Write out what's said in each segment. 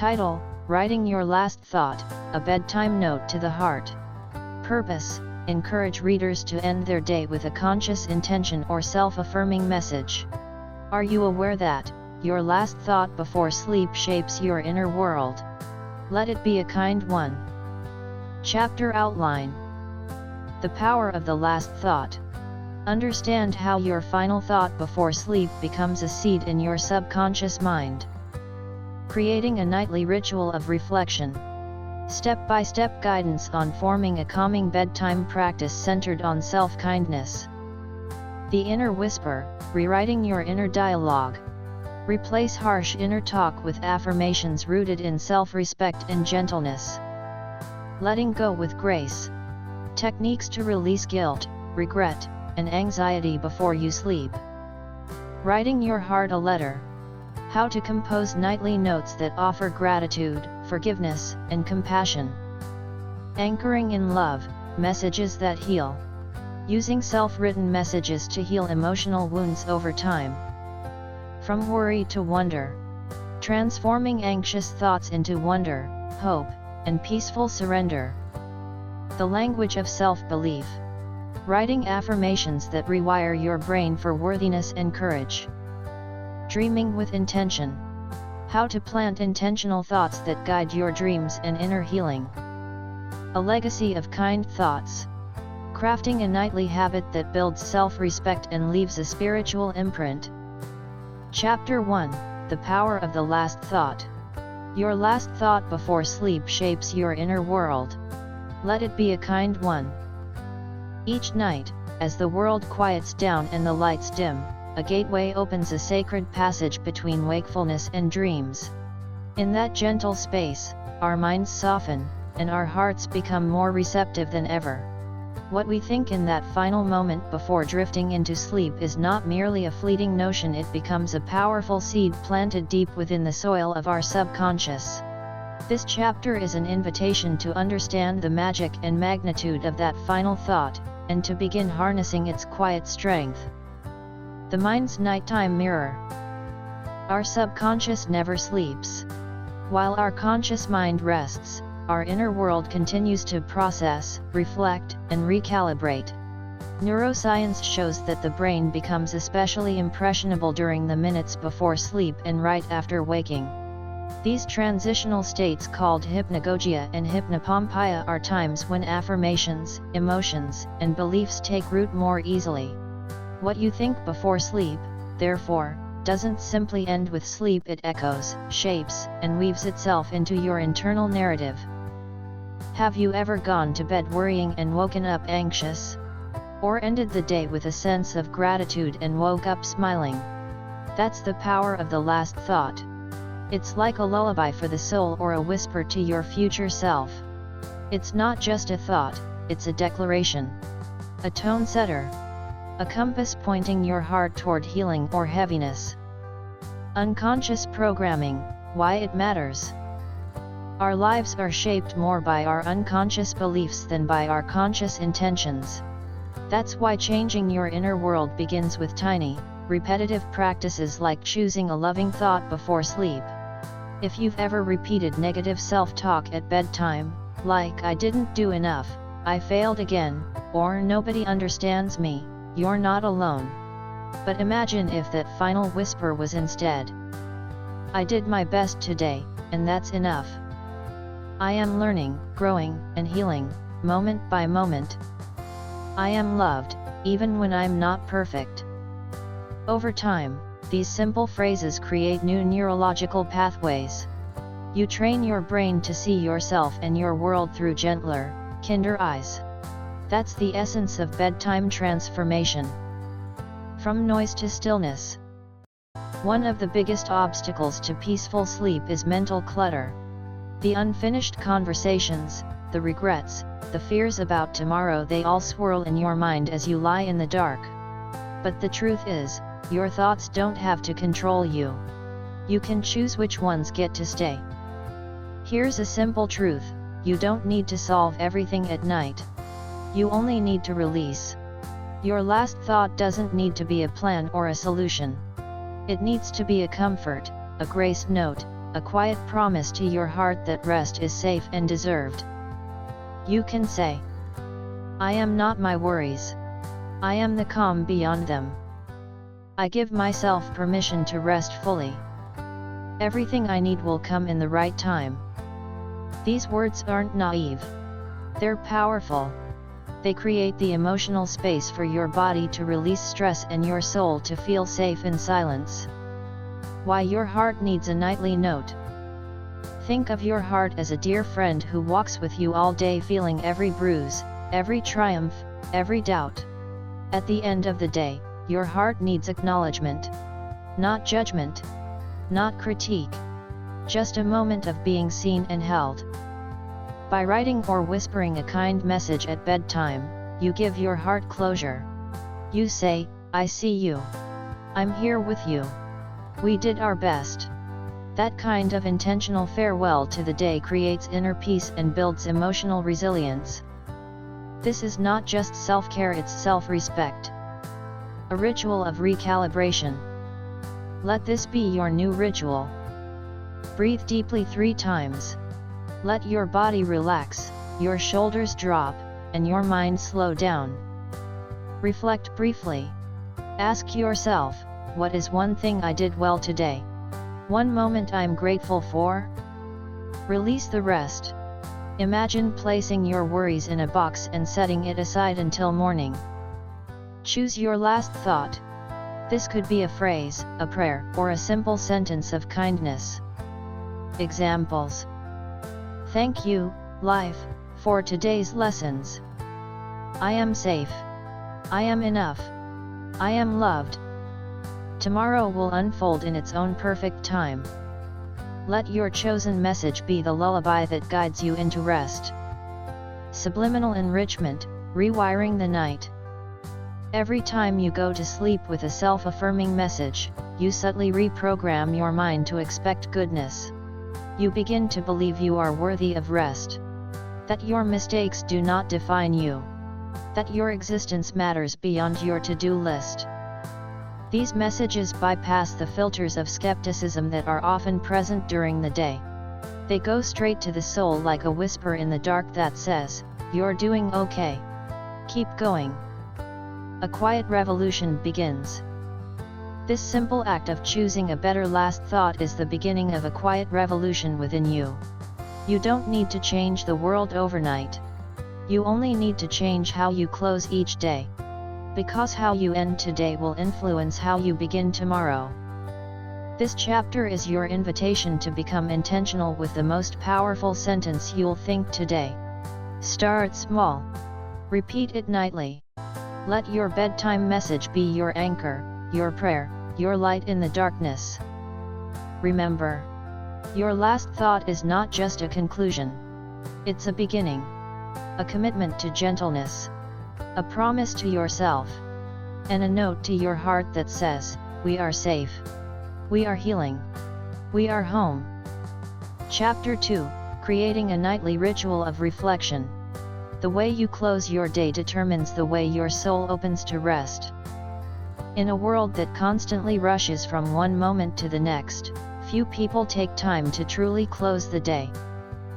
Title: Writing Your Last Thought, a Bedtime Note to the Heart. Purpose: encourage readers to end their day with a conscious intention or self-affirming message. Are you aware that your last thought before sleep shapes your inner world? Let it be a kind one. Chapter Outline: The Power of the Last Thought. Understand how your final thought before sleep becomes a seed in your subconscious mind. Creating a nightly ritual of reflection. Step-by-step guidance on forming a calming bedtime practice centered on self-kindness. The Inner Whisper: rewriting your inner dialogue. Replace harsh inner talk with affirmations rooted in self-respect and gentleness. Letting go with grace. Techniques to release guilt, regret, and anxiety before you sleep. Writing your heart a letter. How to compose nightly notes that offer gratitude, forgiveness, and compassion. Anchoring in love, messages that heal. Using self-written messages to heal emotional wounds over time. From worry to wonder. Transforming anxious thoughts into wonder, hope, and peaceful surrender. The language of self-belief. Writing affirmations that rewire your brain for worthiness and courage. Dreaming with intention. How to plant intentional thoughts that guide your dreams and inner healing. A legacy of kind thoughts. Crafting a nightly habit that builds self-respect and leaves a spiritual imprint. Chapter 1: The Power of the Last Thought. Your last thought before sleep shapes your inner world. Let it be a kind one. Each night, as the world quiets down and the lights dim, a gateway opens a sacred passage between wakefulness and dreams. In that gentle space, our minds soften, and our hearts become more receptive than ever. What we think in that final moment before drifting into sleep is not merely a fleeting notion, it becomes a powerful seed planted deep within the soil of our subconscious. This chapter is an invitation to understand the magic and magnitude of that final thought, and to begin harnessing its quiet strength. The mind's nighttime mirror. Our subconscious never sleeps. While our conscious mind rests, our inner world continues to process, reflect, and recalibrate. Neuroscience shows that the brain becomes especially impressionable during the minutes before sleep and right after waking. These transitional states, called hypnagogia and hypnopompia, are times when affirmations, emotions, and beliefs take root more easily. What you think before sleep, therefore, doesn't simply end with sleep, it echoes, shapes, and weaves itself into your internal narrative. Have you ever gone to bed worrying and woken up anxious? Or ended the day with a sense of gratitude and woke up smiling? That's the power of the last thought. It's like a lullaby for the soul or a whisper to your future self. It's not just a thought, it's a declaration. A tone setter. A compass pointing your heart toward healing or heaviness. Unconscious programming: why it matters. Our lives are shaped more by our unconscious beliefs than by our conscious intentions. That's why changing your inner world begins with tiny, repetitive practices like choosing a loving thought before sleep. If you've ever repeated negative self-talk at bedtime, like "I didn't do enough," "I failed again," or "nobody understands me," you're not alone. But imagine if that final whisper was instead, "I did my best today, and that's enough. I am learning, growing, and healing, moment by moment. I am loved, even when I'm not perfect." Over time, these simple phrases create new neurological pathways. You train your brain to see yourself and your world through gentler, kinder eyes. That's the essence of bedtime transformation. From noise to stillness. One of the biggest obstacles to peaceful sleep is mental clutter. The unfinished conversations, the regrets, the fears about tomorrow, they all swirl in your mind as you lie in the dark. But the truth is, your thoughts don't have to control you. You can choose which ones get to stay. Here's a simple truth: you don't need to solve everything at night. You only need to release. Your last thought doesn't need to be a plan or a solution. It needs to be a comfort, a grace note, a quiet promise to your heart that rest is safe and deserved. You can say, "I am not my worries. I am the calm beyond them. I give myself permission to rest fully. Everything I need will come in the right time." These words aren't naive. They're powerful. They create the emotional space for your body to release stress and your soul to feel safe in silence. Why your heart needs a nightly note. Think of your heart as a dear friend who walks with you all day, feeling every bruise, every triumph, every doubt. At the end of the day, your heart needs acknowledgement. Not judgment. Not critique. Just a moment of being seen and held. By writing or whispering a kind message at bedtime, you give your heart closure. You say, "I see you. I'm here with you. We did our best." That kind of intentional farewell to the day creates inner peace and builds emotional resilience. This is not just self-care, it's self-respect. A ritual of recalibration. Let this be your new ritual. Breathe deeply 3 times. Let your body relax, your shoulders drop, and your mind slow down. Reflect briefly. Ask yourself, what is one thing I did well today? One moment I'm grateful for? Release the rest. Imagine placing your worries in a box and setting it aside until morning. Choose your last thought. This could be a phrase, a prayer, or a simple sentence of kindness. Examples. Thank you, life, for today's lessons. I am safe. I am enough. I am loved. Tomorrow will unfold in its own perfect time. Let your chosen message be the lullaby that guides you into rest. Subliminal enrichment, rewiring the night. Every time you go to sleep with a self-affirming message, you subtly reprogram your mind to expect goodness. You begin to believe you are worthy of rest. That your mistakes do not define you. That your existence matters beyond your to-do list. These messages bypass the filters of skepticism that are often present during the day. They go straight to the soul like a whisper in the dark that says, "You're doing okay. Keep going." A quiet revolution begins. This simple act of choosing a better last thought is the beginning of a quiet revolution within you. You don't need to change the world overnight. You only need to change how you close each day. Because how you end today will influence how you begin tomorrow. This chapter is your invitation to become intentional with the most powerful sentence you'll think today. Start small. Repeat it nightly. Let your bedtime message be your anchor, your prayer, your light in the darkness. Remember, your last thought is not just a conclusion. It's a beginning. A commitment to gentleness. A promise to yourself. And a note to your heart that says, "We are safe. We are healing. We are home." Chapter 2, Creating a Nightly Ritual of Reflection. The way you close your day determines the way your soul opens to rest. In a world that constantly rushes from one moment to the next, few people take time to truly close the day.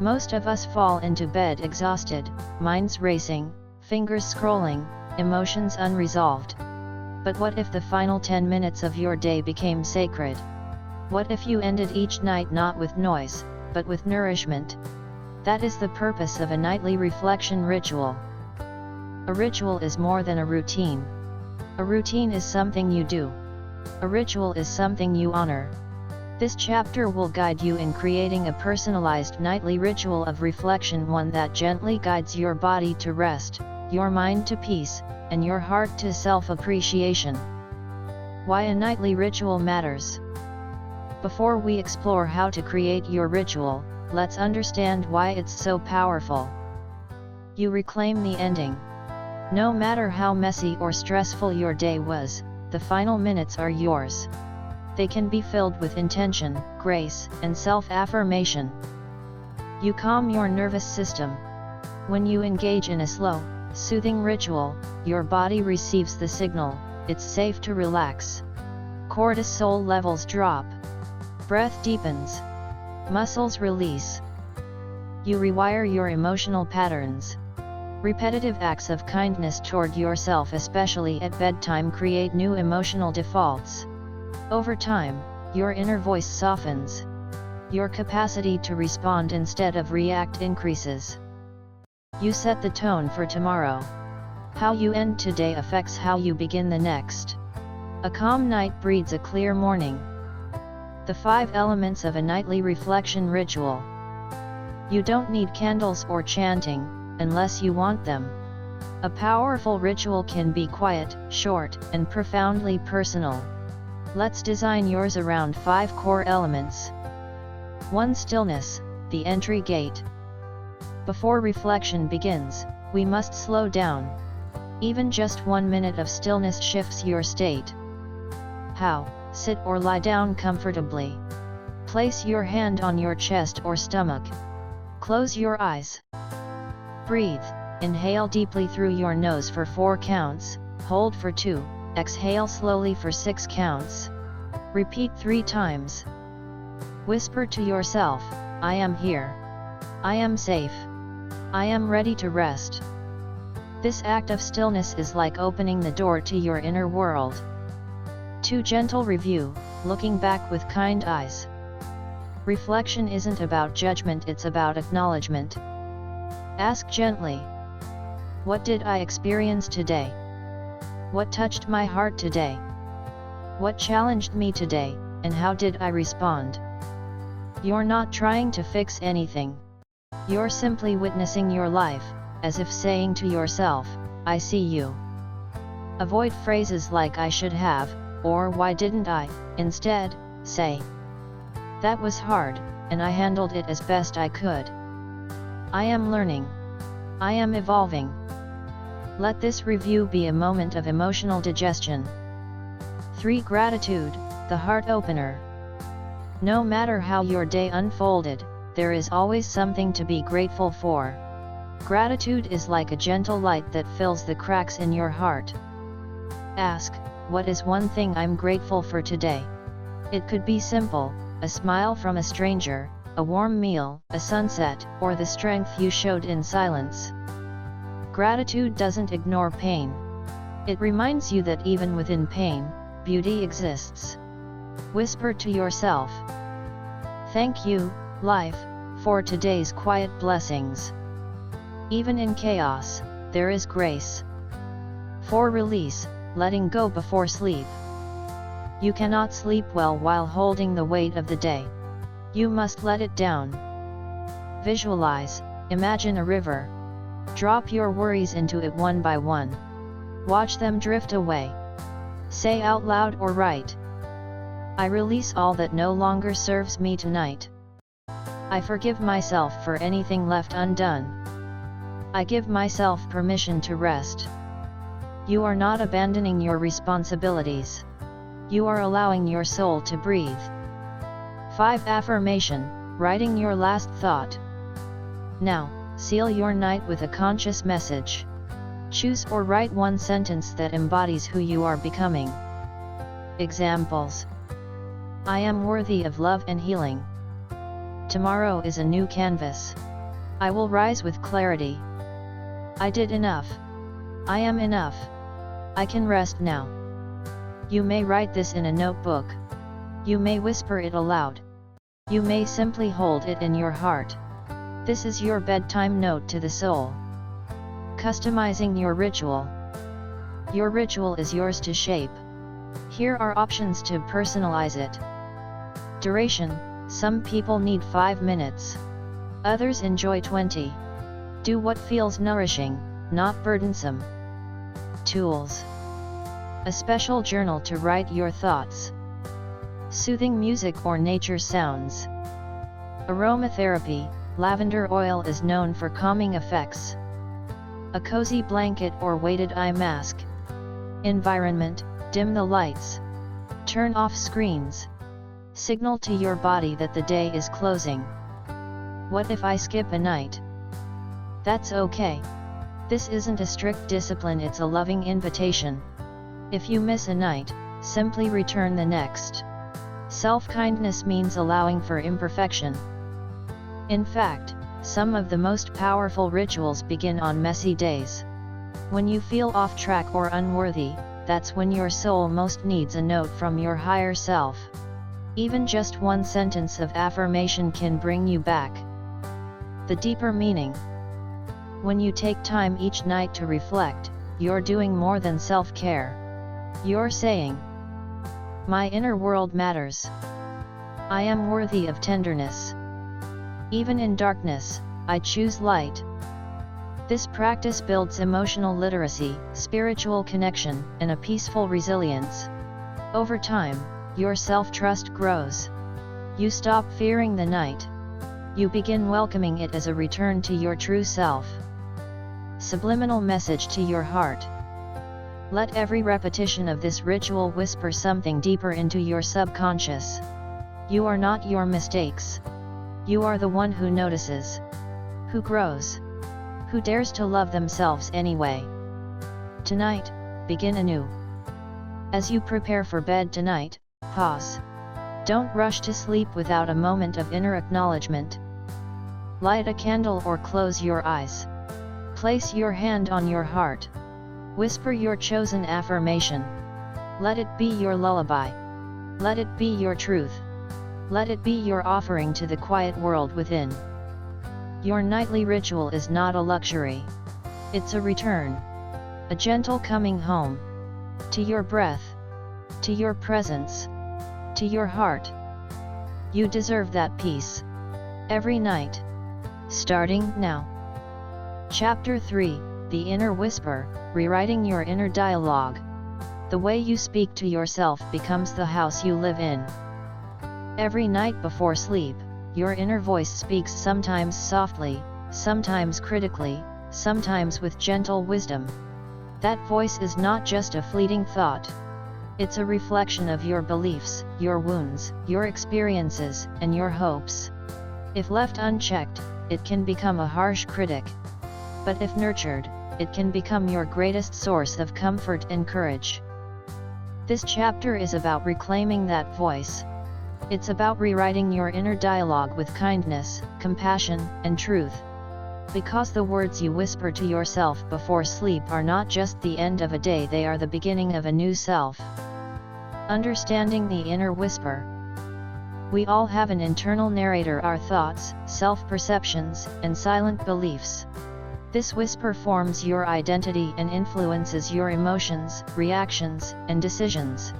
Most of us fall into bed exhausted, minds racing, fingers scrolling, emotions unresolved. But what if the final 10 minutes of your day became sacred? What if you ended each night not with noise, but with nourishment? That is the purpose of a nightly reflection ritual. A ritual is more than a routine. A routine is something you do. A ritual is something you honor. This chapter will guide you in creating a personalized nightly ritual of reflection, one that gently guides your body to rest, your mind to peace, and your heart to self-appreciation. Why a nightly ritual matters. Before we explore how to create your ritual, let's understand why it's so powerful. You reclaim the ending. No matter how messy or stressful your day was, the final minutes are yours. They can be filled with intention, grace, and self-affirmation. You calm your nervous system. When you engage in a slow, soothing ritual, your body receives the signal, it's safe to relax. Cortisol levels drop. Breath deepens. Muscles release. You rewire your emotional patterns. Repetitive acts of kindness toward yourself, especially at bedtime, create new emotional defaults. Over time, your inner voice softens. Your capacity to respond instead of react increases. You set the tone for tomorrow. How you end today affects how you begin the next. A calm night breeds a clear morning. The 5 elements of a nightly reflection ritual. You don't need candles or chanting, unless you want them. A powerful ritual can be quiet, short, and profoundly personal. Let's design yours around 5 core elements. 1. Stillness, the entry gate. Before reflection begins, we must slow down. Even just 1 minute of stillness shifts your state. How? Sit or lie down comfortably. Place your hand on your chest or stomach. Close your eyes. Breathe. Inhale deeply through your nose for 4 counts, hold for 2, exhale slowly for 6 counts. Repeat 3 times. Whisper to yourself, I am here. I am safe. I am ready to rest. This act of stillness is like opening the door to your inner world. 2. Gentle review, looking back with kind eyes. Reflection isn't about judgment, it's about acknowledgement. Ask gently, what did I experience today? What touched my heart today? What challenged me today, and how did I respond? You're not trying to fix anything. You're simply witnessing your life, as if saying to yourself, I see you. Avoid phrases like I should have, or why didn't I? Instead, say, that was hard, and I handled it as best I could. I am learning. I am evolving. Let this review be a moment of emotional digestion. 3. Gratitude, the heart opener. No matter how your day unfolded, there is always something to be grateful for. Gratitude is like a gentle light that fills the cracks in your heart. Ask, what is one thing I'm grateful for today? It could be simple, a smile from a stranger, a warm meal, a sunset, or the strength you showed in silence. Gratitude doesn't ignore pain. It reminds you that even within pain, beauty exists. Whisper to yourself, thank you, life, for today's quiet blessings. Even in chaos, there is grace. 4. Release, letting go before sleep. You cannot sleep well while holding the weight of the day. You must let it down. Visualize, imagine a river. Drop your worries into it one by one. Watch them drift away. Say out loud or write, I release all that no longer serves me tonight. I forgive myself for anything left undone. I give myself permission to rest. You are not abandoning your responsibilities. You are allowing your soul to breathe. 5. Affirmation, writing your last thought. Now, seal your night with a conscious message. Choose or write one sentence that embodies who you are becoming. Examples: I am worthy of love and healing. Tomorrow is a new canvas. I will rise with clarity. I did enough. I am enough. I can rest now. You may write this in a notebook. You may whisper it aloud. You may simply hold it in your heart. This is your bedtime note to the soul. Customizing your ritual. Your ritual is yours to shape. Here are options to personalize it. Duration: some people need 5 minutes. Others enjoy 20. Do what feels nourishing, not burdensome. Tools: a special journal to write your thoughts. Soothing music or nature sounds. Aromatherapy: lavender oil is known for calming effects. A cozy blanket or weighted eye mask. Environment: dim the lights. Turn off screens. Signal to your body that the day is closing. What if I skip a night? That's okay. This isn't a strict discipline, it's a loving invitation. If you miss a night, simply return the next. Self-kindness means allowing for imperfection. In fact, some of the most powerful rituals begin on messy days. When you feel off track or unworthy, that's when your soul most needs a note from your higher self. Even just one sentence of affirmation can bring you back. The deeper meaning. When you take time each night to reflect, you're doing more than self-care. You're saying, "My inner world matters. I am worthy of tenderness. Even in darkness, I choose light." This practice builds emotional literacy, spiritual connection, and a peaceful resilience. Over time, your self-trust grows. You stop fearing the night. You begin welcoming it as a return to your true self. Subliminal message to your heart. Let every repetition of this ritual whisper something deeper into your subconscious. You are not your mistakes. You are the one who notices, who grows, who dares to love themselves anyway. Tonight, begin anew. As you prepare for bed tonight, pause. Don't rush to sleep without a moment of inner acknowledgement. Light a candle or close your eyes. Place your hand on your heart. Whisper your chosen affirmation. Let it be your lullaby. Let it be your truth. Let it be your offering to the quiet world within. Your nightly ritual is not a luxury. It's a return. A gentle coming home. To your breath. To your presence. To your heart. You deserve that peace. Every night. Starting now. Chapter 3, The Inner Whisper, Rewriting Your Inner Dialogue. The way you speak to yourself becomes the house you live in. Every night before sleep, your inner voice speaks, sometimes softly, sometimes critically, sometimes with gentle wisdom. That voice is not just a fleeting thought. It's a reflection of your beliefs, your wounds, your experiences, and your hopes. If left unchecked, it can become a harsh critic. But if nurtured, it can become your greatest source of comfort and courage. This chapter is about reclaiming that voice. It's about rewriting your inner dialogue with kindness, compassion, and truth. Because the words you whisper to yourself before sleep are not just the end of a day, they are the beginning of a new self. Understanding the inner whisper. We all have an internal narrator, our thoughts, self-perceptions, and silent beliefs. This whisper forms your identity and influences your emotions, reactions, and decisions.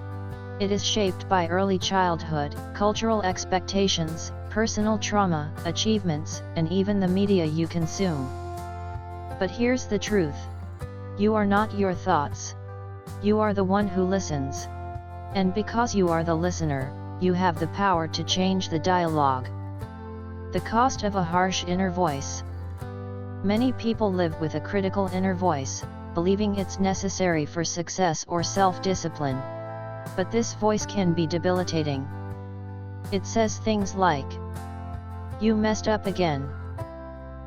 It is shaped by early childhood, cultural expectations, personal trauma, achievements, and even the media you consume. But here's the truth. You are not your thoughts. You are the one who listens. And because you are the listener, you have the power to change the dialogue. The cost of a harsh inner voice. Many people live with a critical inner voice, believing it's necessary for success or self-discipline. But this voice can be debilitating. It says things like, "You messed up again.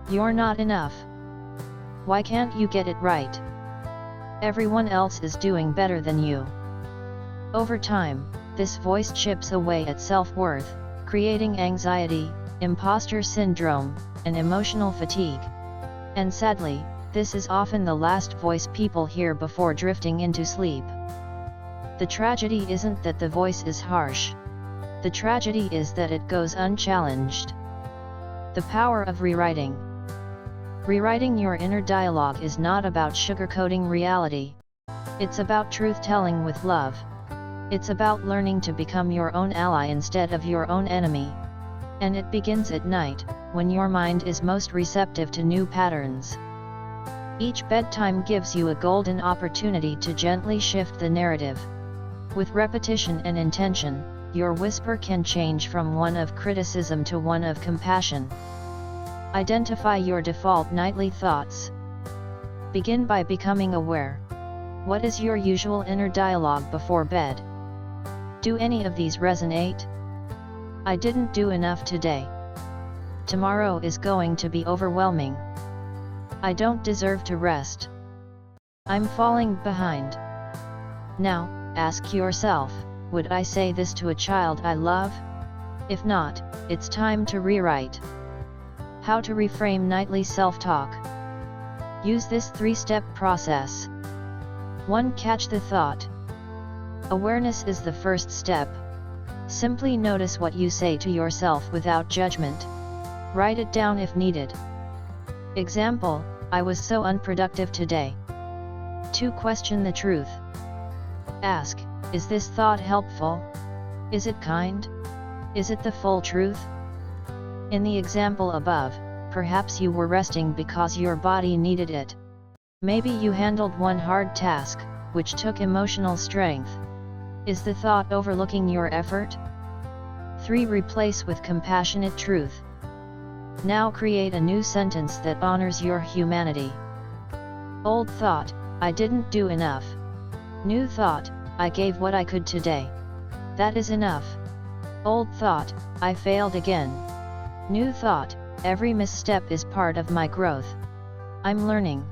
You're not enough. Why can't you get it right? Everyone else is doing better than you." Over time, this voice chips away at self-worth, creating anxiety, imposter syndrome, and emotional fatigue. And sadly, this is often the last voice people hear before drifting into sleep. The tragedy isn't that the voice is harsh. The tragedy is that it goes unchallenged. The power of rewriting. Rewriting your inner dialogue is not about sugarcoating reality. It's about truth-telling with love. It's about learning to become your own ally instead of your own enemy. And it begins at night, when your mind is most receptive to new patterns. Each bedtime gives you a golden opportunity to gently shift the narrative. With repetition and intention, your whisper can change from one of criticism to one of compassion. Identify your default nightly thoughts. Begin by becoming aware. What is your usual inner dialogue before bed? Do any of these resonate? I didn't do enough today. Tomorrow is going to be overwhelming. I don't deserve to rest. I'm falling behind. Now, ask yourself, would I say this to a child I love? If not, it's time to rewrite. How to reframe nightly self-talk. Use this 3-step process. 1. Catch the thought. Awareness is the first step. Simply notice what you say to yourself without judgment. Write it down if needed. Example, I was so unproductive today. 2. Question the truth. Ask, is this thought helpful? Is it kind? Is it the full truth? In the example above, perhaps you were resting because your body needed it. Maybe you handled one hard task, which took emotional strength. Is the thought overlooking your effort? 3. Replace with compassionate truth. Now create a new sentence that honors your humanity. Old thought, I didn't do enough. New thought, I gave what I could today. That is enough. Old thought, I failed again. New thought, every misstep is part of my growth. I'm learning.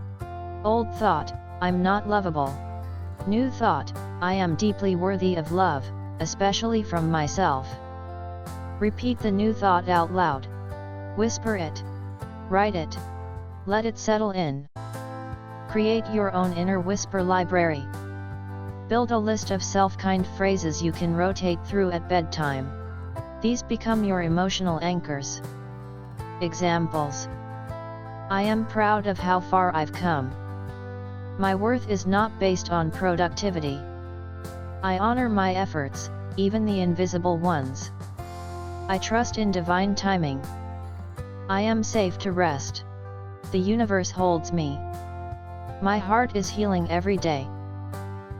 Old thought, I'm not lovable. New thought, I am deeply worthy of love, especially from myself. Repeat the new thought out loud. Whisper it. Write it. Let it settle in. Create your own inner whisper library. Build a list of self-kind phrases you can rotate through at bedtime. These become your emotional anchors. Examples. I am proud of how far I've come. My worth is not based on productivity. I honor my efforts, even the invisible ones. I trust in divine timing. I am safe to rest. The universe holds me. My heart is healing every day.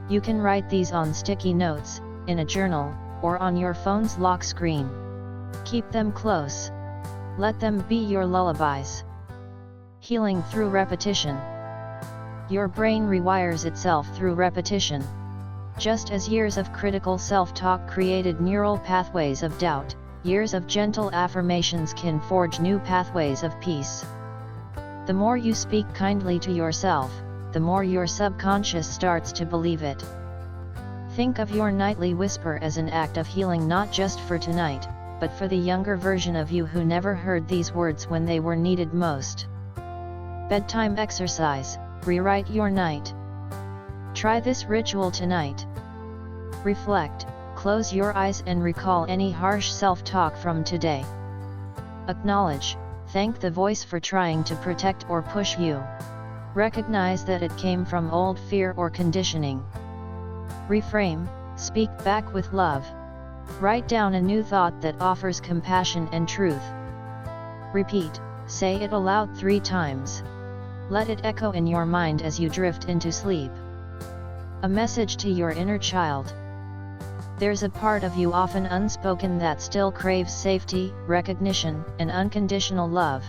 You can write these on sticky notes, in a journal, or on your phone's lock screen. Keep them close. Let them be your lullabies. Healing through repetition. Your brain rewires itself through repetition. Just as years of critical self-talk created neural pathways of doubt, years of gentle affirmations can forge new pathways of peace. The more you speak kindly to yourself, the more your subconscious starts to believe it. Think of your nightly whisper as an act of healing, not just for tonight, but for the younger version of you who never heard these words when they were needed most. Bedtime exercise. Rewrite your night. Try this ritual tonight. Reflect, close your eyes and recall any harsh self-talk from today. Acknowledge, thank the voice for trying to protect or push you. Recognize that it came from old fear or conditioning. Reframe, speak back with love. Write down a new thought that offers compassion and truth. Repeat, say it aloud 3 times. Let it echo in your mind as you drift into sleep. A message to your inner child. There's a part of you often unspoken that still craves safety, recognition, and unconditional love.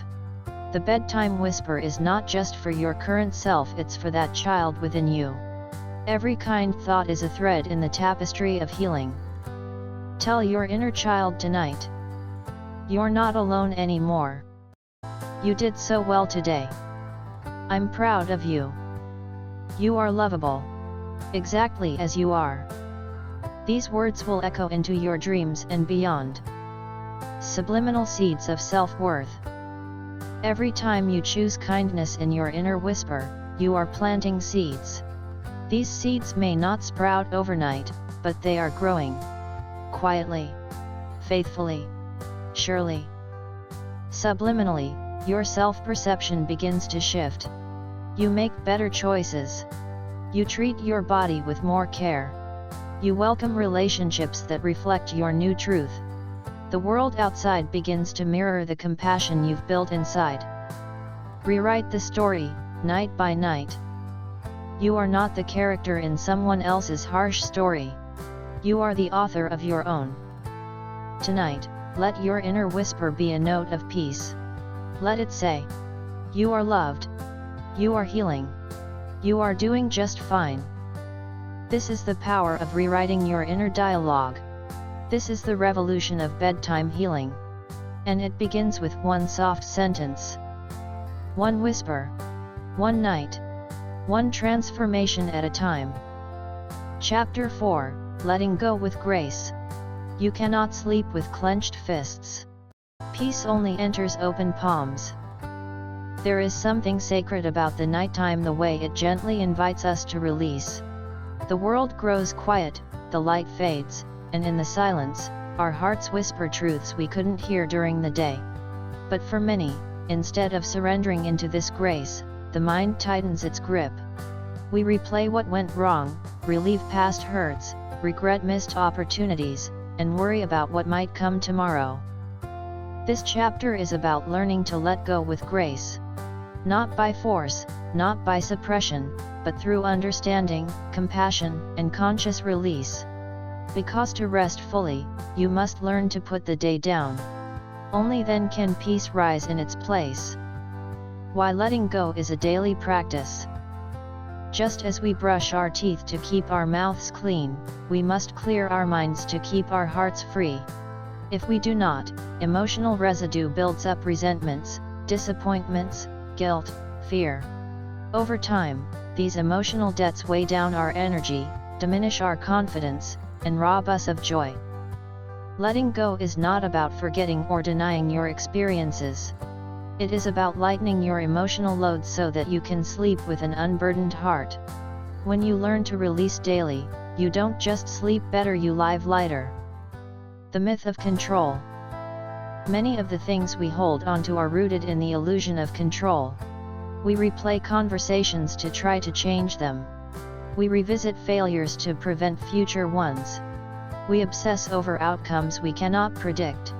The bedtime whisper is not just for your current self, it's for that child within you. Every kind thought is a thread in the tapestry of healing. Tell your inner child tonight. You're not alone anymore. You did so well today. I'm proud of you. You are lovable. Exactly as you are. These words will echo into your dreams and beyond. Subliminal seeds of self-worth. Every time you choose kindness in your inner whisper, you are planting seeds. These seeds may not sprout overnight, but they are growing. Quietly. Faithfully. Surely. Subliminally, your self-perception begins to shift. You make better choices. You treat your body with more care. You welcome relationships that reflect your new truth. The world outside begins to mirror the compassion you've built inside. Rewrite the story, night by night. You are not the character in someone else's harsh story. You are the author of your own. Tonight, let your inner whisper be a note of peace. Let it say, you are loved. You are healing. You are doing just fine. This is the power of rewriting your inner dialogue. This is the revolution of bedtime healing. And it begins with one soft sentence. One whisper. One night. One transformation at a time. Chapter 4, Letting Go with Grace. You cannot sleep with clenched fists. Peace only enters open palms. There is something sacred about the nighttime, the way it gently invites us to release. The world grows quiet, the light fades, and in the silence, our hearts whisper truths we couldn't hear during the day. But for many, instead of surrendering into this grace, the mind tightens its grip. We replay what went wrong, relieve past hurts, regret missed opportunities, and worry about what might come tomorrow. This chapter is about learning to let go with grace. Not by force, not by suppression, but through understanding, compassion, and conscious release. Because to rest fully, you must learn to put the day down. Only then can peace rise in its place. Why letting go is a daily practice. Just as we brush our teeth to keep our mouths clean, we must clear our minds to keep our hearts free. If we do not, emotional residue builds up: resentments, disappointments, guilt, fear. Over time, these emotional debts weigh down our energy, diminish our confidence, and rob us of joy. Letting go is not about forgetting or denying your experiences. It is about lightening your emotional load so that you can sleep with an unburdened heart. When you learn to release daily, you don't just sleep better, you live lighter. The myth of control. Many of the things we hold onto are rooted in the illusion of control. We replay conversations to try to change them. We revisit failures to prevent future ones. We obsess over outcomes we cannot predict.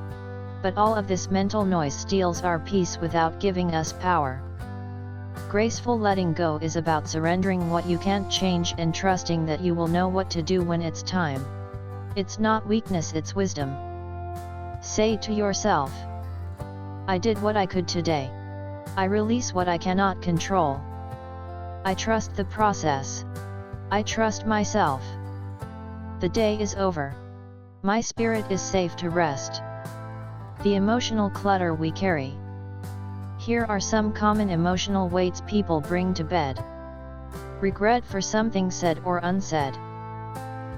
But all of this mental noise steals our peace without giving us power. Graceful letting go is about surrendering what you can't change and trusting that you will know what to do when it's time. It's not weakness, it's wisdom. Say to yourself, I did what I could today. I release what I cannot control. I trust the process. I trust myself. The day is over. My spirit is safe to rest. The emotional clutter we carry. Here are some common emotional weights people bring to bed. Regret for something said or unsaid.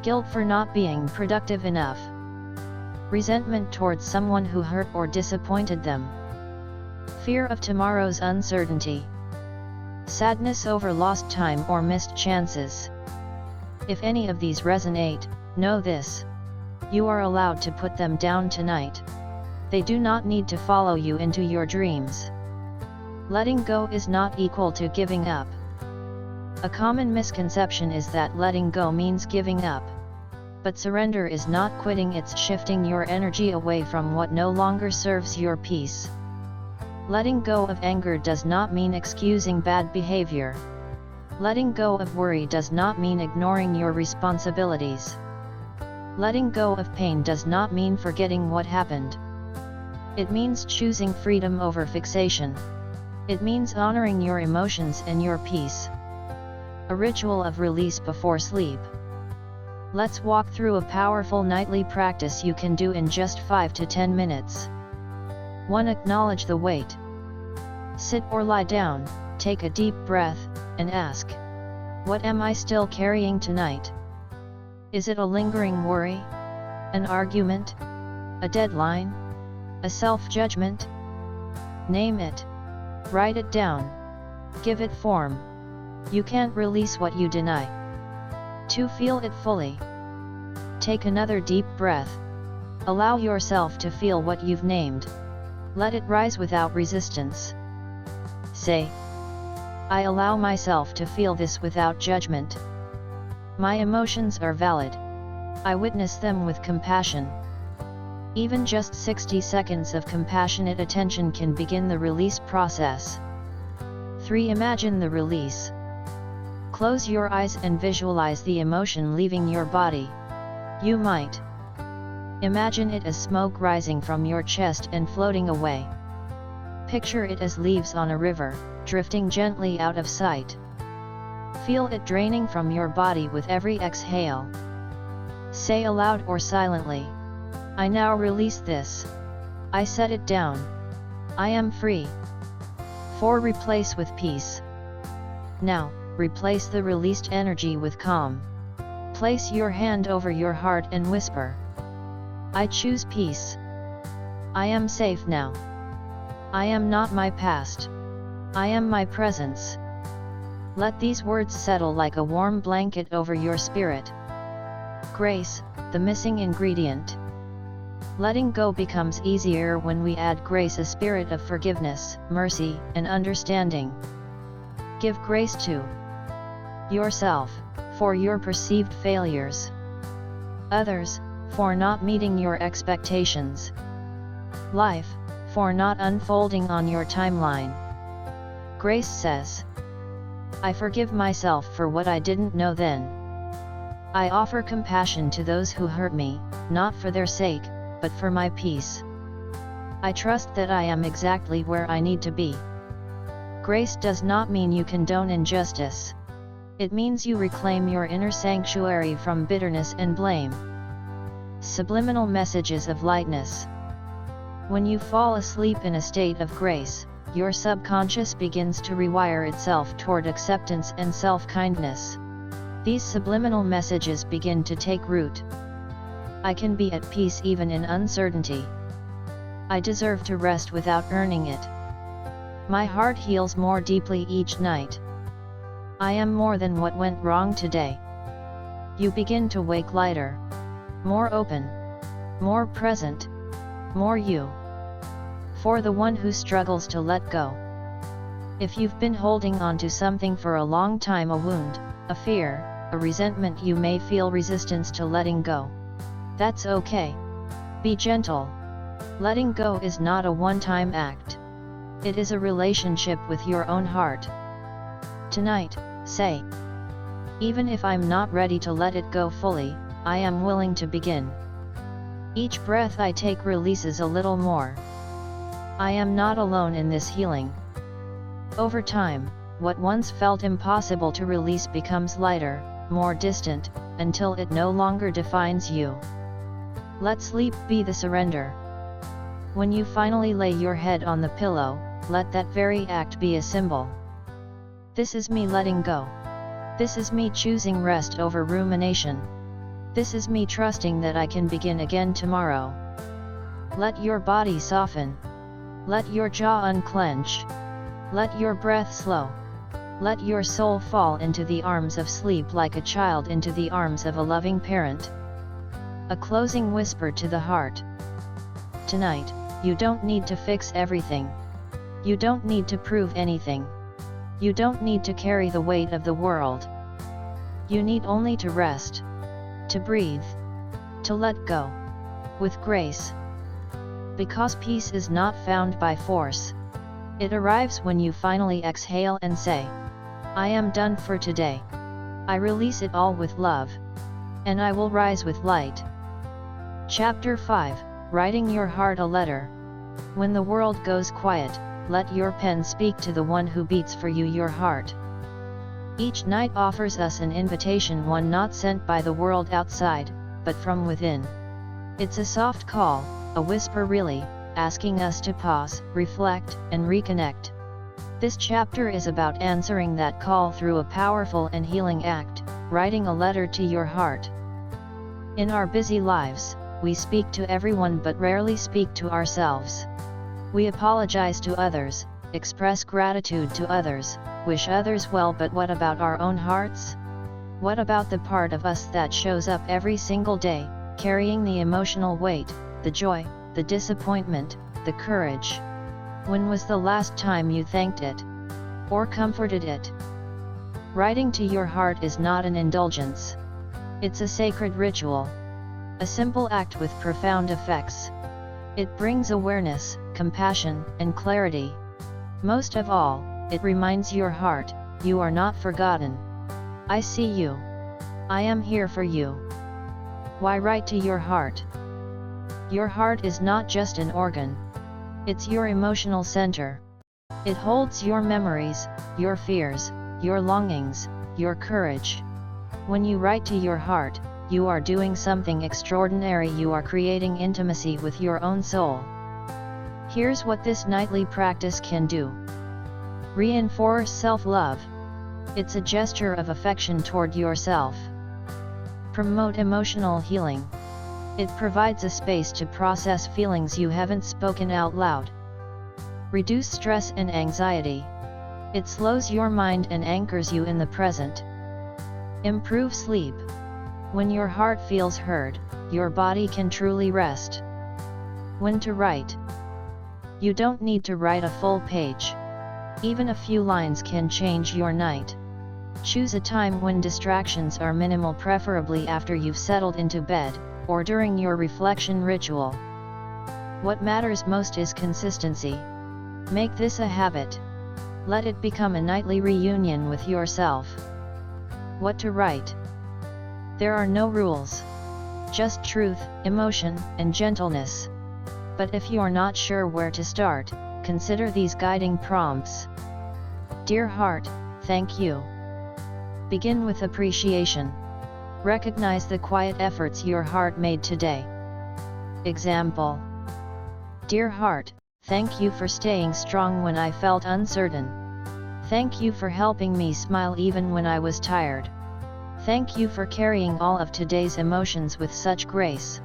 Guilt for not being productive enough. Resentment towards someone who hurt or disappointed them. Fear of tomorrow's uncertainty. Sadness over lost time or missed chances. If any of these resonate, know this. You are allowed to put them down tonight. They do not need to follow you into your dreams. Letting go is not equal to giving up. A common misconception is that letting go means giving up. But surrender is not quitting, it's shifting your energy away from what no longer serves your peace. Letting go of anger does not mean excusing bad behavior. Letting go of worry does not mean ignoring your responsibilities. Letting go of pain does not mean forgetting what happened. It means choosing freedom over fixation. It means honoring your emotions and your peace. A ritual of release before sleep. Let's walk through a powerful nightly practice you can do in just 5 to 10 minutes. 1. Acknowledge the weight. Sit or lie down, take a deep breath, and ask, what am I still carrying tonight? Is it a lingering worry? An argument? A deadline? A self-judgment? Name it. Write it down. Give it form. You can't release what you deny. 2. Feel it fully. Take another deep breath. Allow yourself to feel what you've named. Let it rise without resistance. Say, I allow myself to feel this without judgment. My emotions are valid. I witness them with compassion. Even just 60 seconds of compassionate attention can begin the release process. 3. Imagine the release. Close your eyes and visualize the emotion leaving your body. You might imagine it as smoke rising from your chest and floating away. Picture it as leaves on a river, drifting gently out of sight. Feel it draining from your body with every exhale. Say aloud or silently, I now release this. I set it down. I am free. 4. Replace with peace. Now, replace the released energy with calm. Place your hand over your heart and whisper, I choose peace. I am safe now. I am not my past. I am my presence. Let these words settle like a warm blanket over your spirit. Grace, the missing ingredient. Letting go becomes easier when we add grace, a spirit of forgiveness, mercy, and understanding. Give grace to yourself, for your perceived failures. Others, for not meeting your expectations. Life, for not unfolding on your timeline. Grace says, I forgive myself for what I didn't know then. I offer compassion to those who hurt me, not for their sake, but for my peace. I trust that I am exactly where I need to be. Grace does not mean you condone injustice. It means you reclaim your inner sanctuary from bitterness and blame. Subliminal messages of lightness. When you fall asleep in a state of grace, your subconscious begins to rewire itself toward acceptance and self-kindness. These subliminal messages begin to take root. I can be at peace even in uncertainty. I deserve to rest without earning it. My heart heals more deeply each night. I am more than what went wrong today. You begin to wake lighter, more open, more present, more you. For the one who struggles to let go. If you've been holding on to something for a long time, a wound, a fear, a resentment, you may feel resistance to letting go. That's okay. Be gentle. Letting go is not a one-time act. It is a relationship with your own heart. Tonight, say, even if I'm not ready to let it go fully, I am willing to begin. Each breath I take releases a little more. I am not alone in this healing. Over time, what once felt impossible to release becomes lighter, more distant, until it no longer defines you. Let sleep be the surrender. When you finally lay your head on the pillow, let that very act be a symbol. This is me letting go. This is me choosing rest over rumination. This is me trusting that I can begin again tomorrow. Let your body soften. Let your jaw unclench. Let your breath slow. Let your soul fall into the arms of sleep like a child into the arms of a loving parent. A closing whisper to the heart. Tonight, you don't need to fix everything. You don't need to prove anything. You don't need to carry the weight of the world. You need only to rest. To breathe. To let go. With grace. Because peace is not found by force. It arrives when you finally exhale and say, I am done for today. I release it all with love. And I will rise with light. Chapter 5, Writing Your Heart a Letter. When the world goes quiet, let your pen speak to the one who beats for you, your heart. Each night offers us an invitation, one not sent by the world outside, but from within. It's a soft call, a whisper really, asking us to pause, reflect, and reconnect. This chapter is about answering that call through a powerful and healing act, writing a letter to your heart. In our busy lives, we speak to everyone but rarely speak to ourselves. We apologize to others, express gratitude to others, wish others well, but what about our own hearts? What about the part of us that shows up every single day, carrying the emotional weight, the joy, the disappointment, the courage? When was the last time you thanked it? Or comforted it? Writing to your heart is not an indulgence. It's a sacred ritual. A simple act with profound effects. It brings awareness, compassion, and clarity. Most of all, it reminds your heart, you are not forgotten. I see you. I am here for you. Why write to your heart? Your heart is not just an organ. It's your emotional center. It holds your memories, your fears, your longings, your courage. When you write to your heart, you are doing something extraordinary. You are creating intimacy with your own soul. Here's what this nightly practice can do. Reinforce self-love. It's a gesture of affection toward yourself. Promote emotional healing. It provides a space to process feelings you haven't spoken out loud. Reduce stress and anxiety. It slows your mind and anchors you in the present. Improve sleep. When your heart feels heard, your body can truly rest. When to write. You don't need to write a full page. Even a few lines can change your night. Choose a time when distractions are minimal, preferably after you've settled into bed, or during your reflection ritual. What matters most is consistency. Make this a habit. Let it become a nightly reunion with yourself. What to write? There are no rules. Just truth, emotion, and gentleness. But if you're not sure where to start, consider these guiding prompts. Dear heart, thank you. Begin with appreciation. Recognize the quiet efforts your heart made today. Example. Dear heart, thank you for staying strong when I felt uncertain. Thank you for helping me smile even when I was tired. Thank you for carrying all of today's emotions with such grace.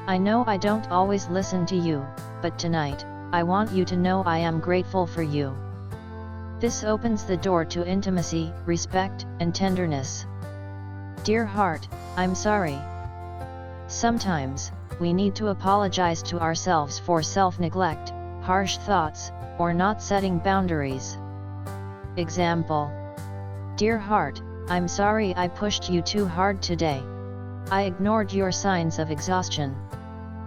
I know I don't always listen to you, but tonight, I want you to know I am grateful for you. This opens the door to intimacy, respect, and tenderness. Dear heart, I'm sorry. Sometimes, we need to apologize to ourselves for self-neglect, harsh thoughts, or not setting boundaries. Example. Dear heart, I'm sorry I pushed you too hard today. I ignored your signs of exhaustion.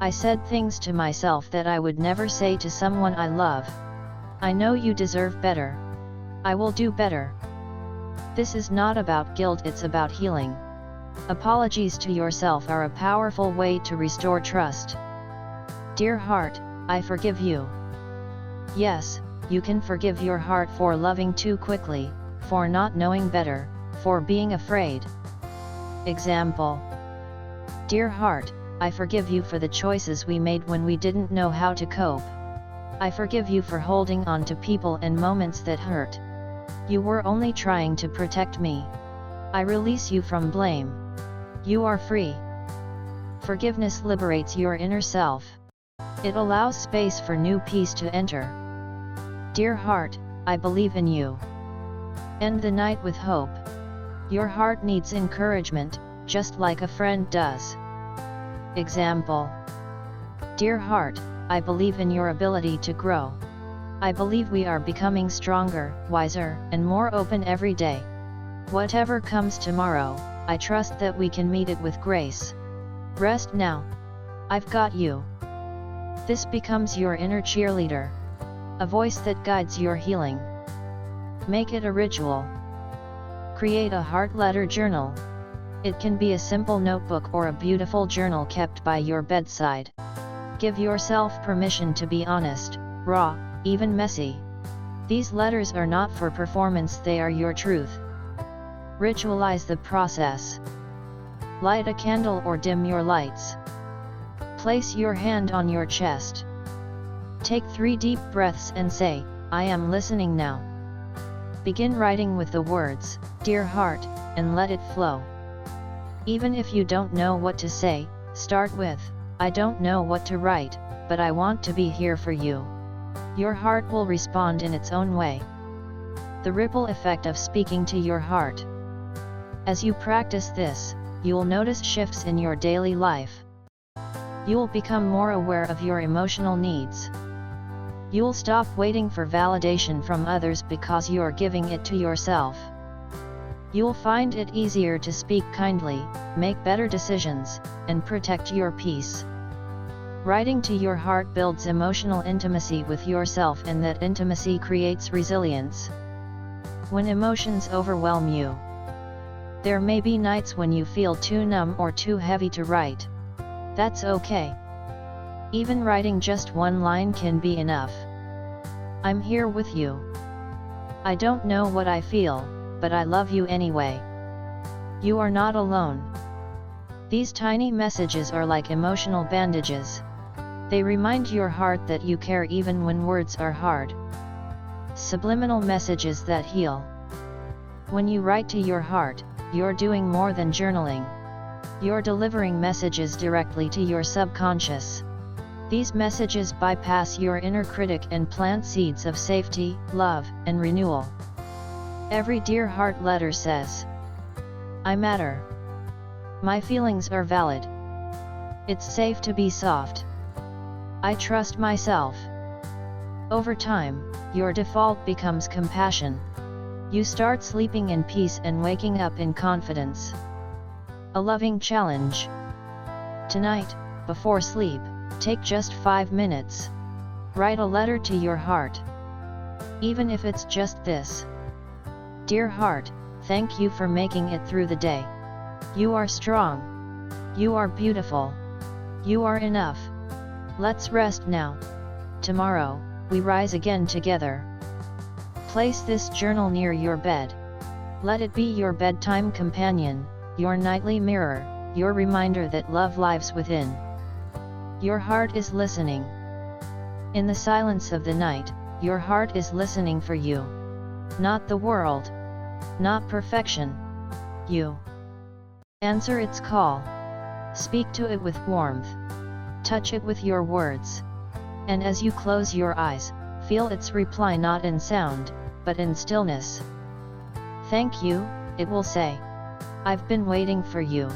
I said things to myself that I would never say to someone I love. I know you deserve better. I will do better. This is not about guilt, it's about healing. Apologies to yourself are a powerful way to restore trust. Dear heart, I forgive you. Yes, you can forgive your heart for loving too quickly, for not knowing better, for being afraid. Example. Dear heart, I forgive you for the choices we made when we didn't know how to cope. I forgive you for holding on to people and moments that hurt. You were only trying to protect me. I release you from blame. You are free. Forgiveness liberates your inner self. It allows space for new peace to enter. Dear heart, I believe in you. End the night with hope. Your heart needs encouragement, just like a friend does. Example. Dear heart, I believe in your ability to grow. I believe we are becoming stronger, wiser, and more open every day. Whatever comes tomorrow, I trust that we can meet it with grace. Rest now. I've got you. This becomes your inner cheerleader. A voice that guides your healing. Make it a ritual. Create a heart letter journal. It can be a simple notebook or a beautiful journal kept by your bedside. Give yourself permission to be honest, raw, even messy. These letters are not for performance, they are your truth. Ritualize the process. Light a candle or dim your lights. Place your hand on your chest. Take 3 deep breaths and say, I am listening now. Begin writing with the words, Dear heart, and let it flow. Even if you don't know what to say, start with, I don't know what to write, but I want to be here for you. Your heart will respond in its own way. The ripple effect of speaking to your heart. As you practice this, you'll notice shifts in your daily life. You'll become more aware of your emotional needs. You'll stop waiting for validation from others because you're giving it to yourself. You'll find it easier to speak kindly, make better decisions, and protect your peace. Writing to your heart builds emotional intimacy with yourself, and that intimacy creates resilience. When emotions overwhelm you, there may be nights when you feel too numb or too heavy to write. That's okay. Even writing just 1 line can be enough. I'm here with you. I don't know what I feel, but I love you anyway. You are not alone. These tiny messages are like emotional bandages. They remind your heart that you care even when words are hard. Subliminal messages that heal. When you write to your heart, you're doing more than journaling. You're delivering messages directly to your subconscious. These messages bypass your inner critic and plant seeds of safety, love, and renewal. Every Dear Heart letter says, I matter. My feelings are valid. It's safe to be soft. I trust myself. Over time, your default becomes compassion. You start sleeping in peace and waking up in confidence. A loving challenge. Tonight, before sleep, take just 5 minutes. Write a letter to your heart. Even if it's just this. Dear heart, thank you for making it through the day. You are strong. You are beautiful. You are enough. Let's rest now. Tomorrow, we rise again together. Place this journal near your bed. Let it be your bedtime companion, your nightly mirror, your reminder that love lives within. Your heart is listening. In the silence of the night, your heart is listening for you. Not the world. Not perfection. You. Answer its call. Speak to it with warmth. Touch it with your words. And as you close your eyes, feel its reply not in sound, but in stillness. Thank you, it will say. I've been waiting for you.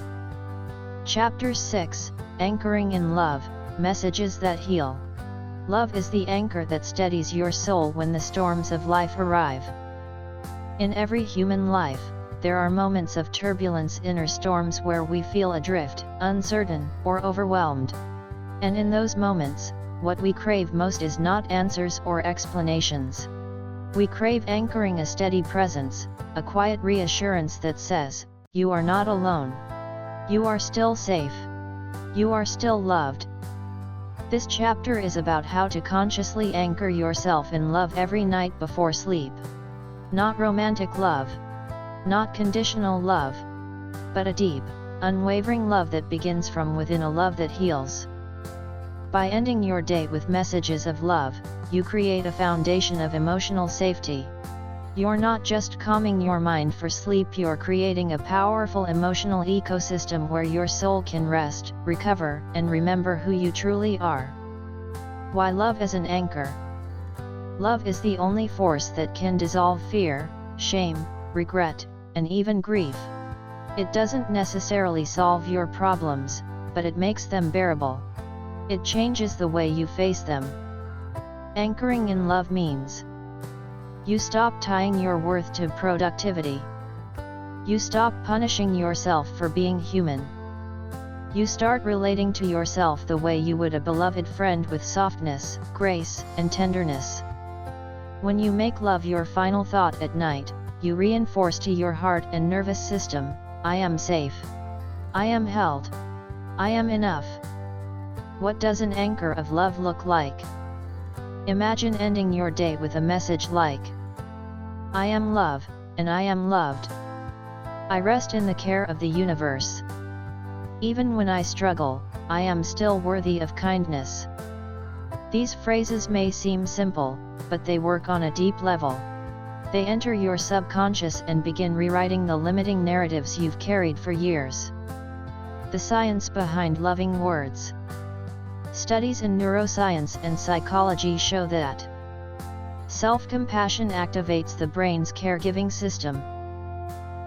Chapter 6, Anchoring in Love, Messages that Heal. Love is the anchor that steadies your soul when the storms of life arrive. In every human life, there are moments of turbulence, inner storms where we feel adrift, uncertain, or overwhelmed. And in those moments, what we crave most is not answers or explanations. We crave anchoring, a steady presence, a quiet reassurance that says, you are not alone. You are still safe. You are still loved. This chapter is about how to consciously anchor yourself in love every night before sleep. Not romantic love. Not conditional love. But a deep, unwavering love that begins from within, a love that heals. By ending your day with messages of love, you create a foundation of emotional safety. You're not just calming your mind for sleep, you're creating a powerful emotional ecosystem where your soul can rest, recover, and remember who you truly are. Why love as an anchor? Love is the only force that can dissolve fear, shame, regret, and even grief. It doesn't necessarily solve your problems, but it makes them bearable. It changes the way you face them. Anchoring in love means you stop tying your worth to productivity. You stop punishing yourself for being human. You start relating to yourself the way you would a beloved friend, with softness, grace, and tenderness. When you make love your final thought at night, you reinforce to your heart and nervous system, I am safe. I am held. I am enough. What does an anchor of love look like? Imagine ending your day with a message like, I am love, and I am loved. I rest in the care of the universe. Even when I struggle, I am still worthy of kindness. These phrases may seem simple, but they work on a deep level. They enter your subconscious and begin rewriting the limiting narratives you've carried for years. The science behind loving words. Studies in neuroscience and psychology show that self-compassion activates the brain's caregiving system.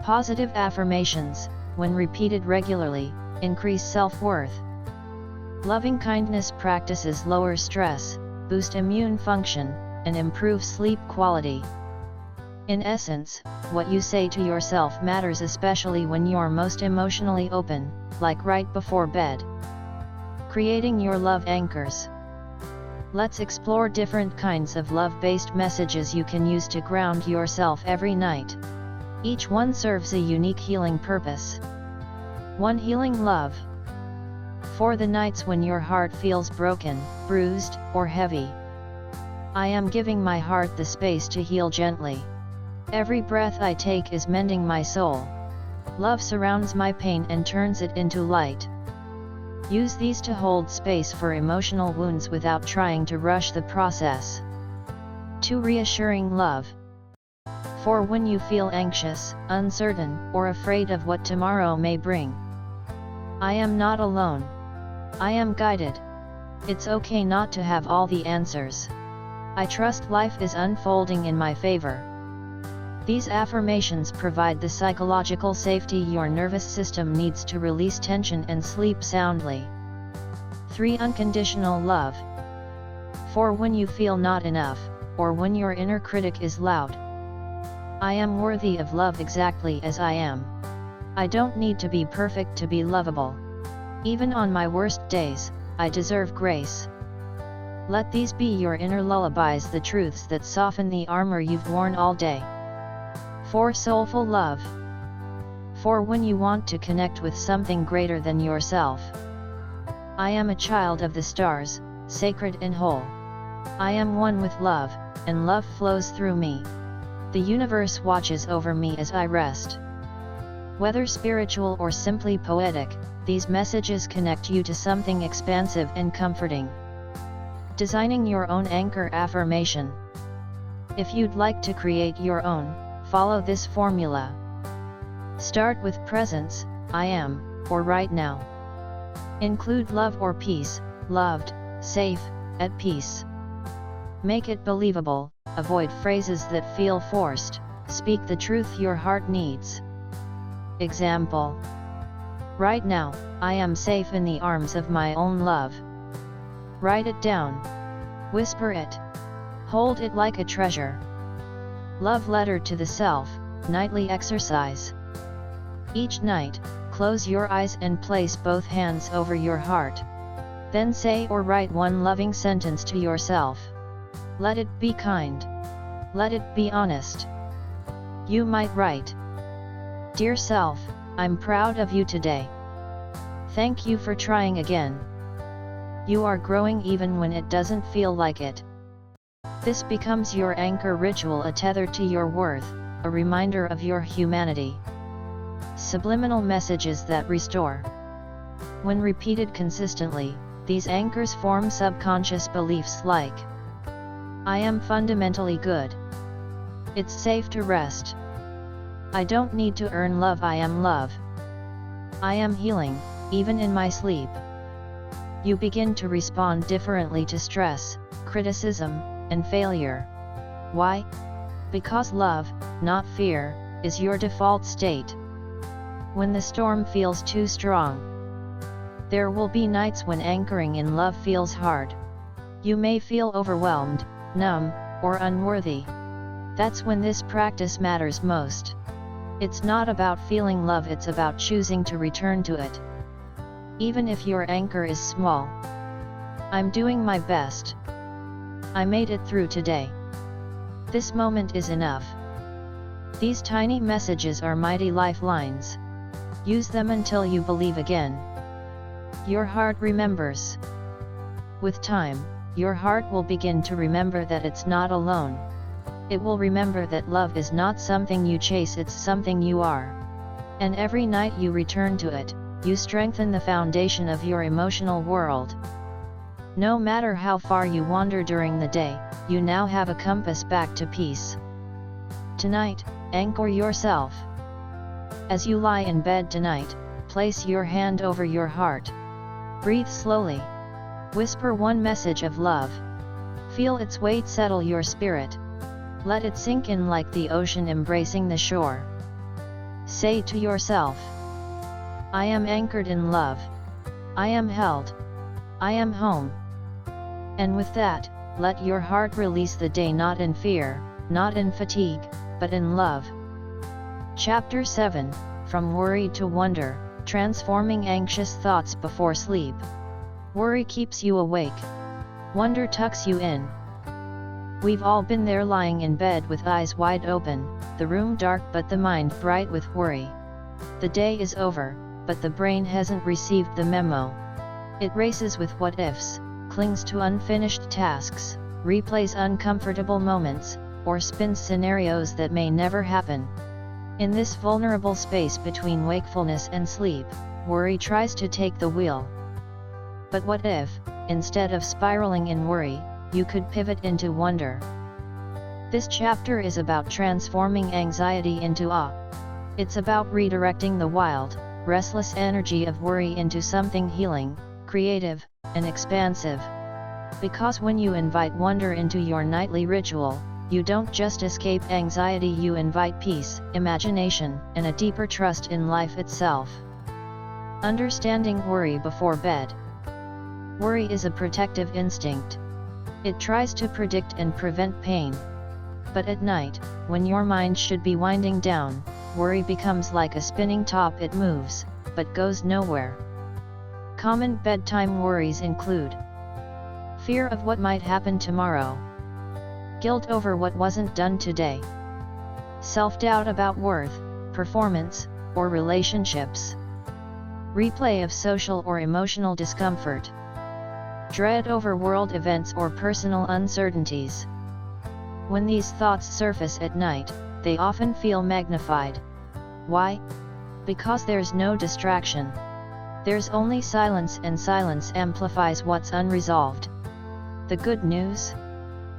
Positive affirmations, when repeated regularly, increase self-worth. Loving kindness practices lower stress, boost immune function, and improve sleep quality. In essence, what you say to yourself matters, especially when you're most emotionally open, like right before bed. Creating your love anchors. Let's explore different kinds of love-based messages you can use to ground yourself every night. Each one serves a unique healing purpose. 1. Healing love. For the nights when your heart feels broken, bruised, or heavy. I am giving my heart the space to heal gently. Every breath I take is mending my soul. Love surrounds my pain and turns it into light. Use these to hold space for emotional wounds without trying to rush the process. 2. Reassuring love. For when you feel anxious, uncertain, or afraid of what tomorrow may bring. I am not alone. I am guided. It's okay not to have all the answers. I trust life is unfolding in my favor. These affirmations provide the psychological safety your nervous system needs to release tension and sleep soundly. 3. Unconditional love. For when you feel not enough, or when your inner critic is loud, I am worthy of love exactly as I am. I don't need to be perfect to be lovable. Even on my worst days, I deserve grace. Let these be your inner lullabies, the truths that soften the armor you've worn all day. 4. Soulful love. For when you want to connect with something greater than yourself. I am a child of the stars, sacred and whole. I am one with love, and love flows through me. The universe watches over me as I rest. Whether spiritual or simply poetic, these messages connect you to something expansive and comforting. Designing your own anchor affirmation. If you'd like to create your own, follow this formula. Start with presence, I am, or right now. Include love or peace, loved, safe, at peace. Make it believable, avoid phrases that feel forced, speak the truth your heart needs. Example. Right now, I am safe in the arms of my own love. Write it down. Whisper it. Hold it like a treasure. Love letter to the self, nightly exercise. Each night, close your eyes and place both hands over your heart. Then say or write one loving sentence to yourself. Let it be kind. Let it be honest. You might write, Dear self, I'm proud of you today. Thank you for trying again. You are growing even when it doesn't feel like it. This becomes your anchor ritual, a tether to your worth, a reminder of your humanity. Subliminal messages that restore. When repeated consistently, these anchors form subconscious beliefs like, I am fundamentally good. It's safe to rest. I don't need to earn love, I am love. I am healing, even in my sleep. You begin to respond differently to stress, criticism, and failure. Why? Because love, not fear, is your default state. When the storm feels too strong, there will be nights when anchoring in love feels hard. You may feel overwhelmed, numb, or unworthy. That's when this practice matters most. It's not about feeling love, it's about choosing to return to it. Even if your anchor is small. I'm doing my best. I made it through today. This moment is enough. These tiny messages are mighty lifelines. Use them until you believe again. Your heart remembers. With time, your heart will begin to remember that it's not alone. It will remember that love is not something you chase, it's something you are. And every night you return to it, you strengthen the foundation of your emotional world. No matter how far you wander during the day, you now have a compass back to peace. Tonight, anchor yourself. As you lie in bed tonight, place your hand over your heart. Breathe slowly. Whisper one message of love. Feel its weight settle your spirit. Let it sink in like the ocean embracing the shore. Say to yourself, I am anchored in love. I am held. I am home. And with that, let your heart release the day, not in fear, not in fatigue, but in love. Chapter 7, From Worry to Wonder, Transforming Anxious Thoughts Before Sleep. Worry keeps you awake. Wonder tucks you in. We've all been there, lying in bed with eyes wide open, the room dark but the mind bright with worry. The day is over, but the brain hasn't received the memo. It races with what ifs, clings to unfinished tasks, replays uncomfortable moments, or spins scenarios that may never happen. In this vulnerable space between wakefulness and sleep, worry tries to take the wheel. But what if, instead of spiraling in worry, you could pivot into wonder? This chapter is about transforming anxiety into awe. It's about redirecting the wild, restless energy of worry into something healing, creative, and expansive. Because when you invite wonder into your nightly ritual, you don't just escape anxiety, you invite peace, imagination, and a deeper trust in life itself. Understanding worry before bed. Worry is a protective instinct. It tries to predict and prevent pain. But at night, when your mind should be winding down, worry becomes like a spinning top. It moves, but goes nowhere. Common bedtime worries include fear of what might happen tomorrow, guilt over what wasn't done today, self-doubt about worth, performance, or relationships, replay of social or emotional discomfort, dread over world events or personal uncertainties. When these thoughts surface at night, they often feel magnified. Why? Because there's no distraction. There's only silence, and silence amplifies what's unresolved. The good news?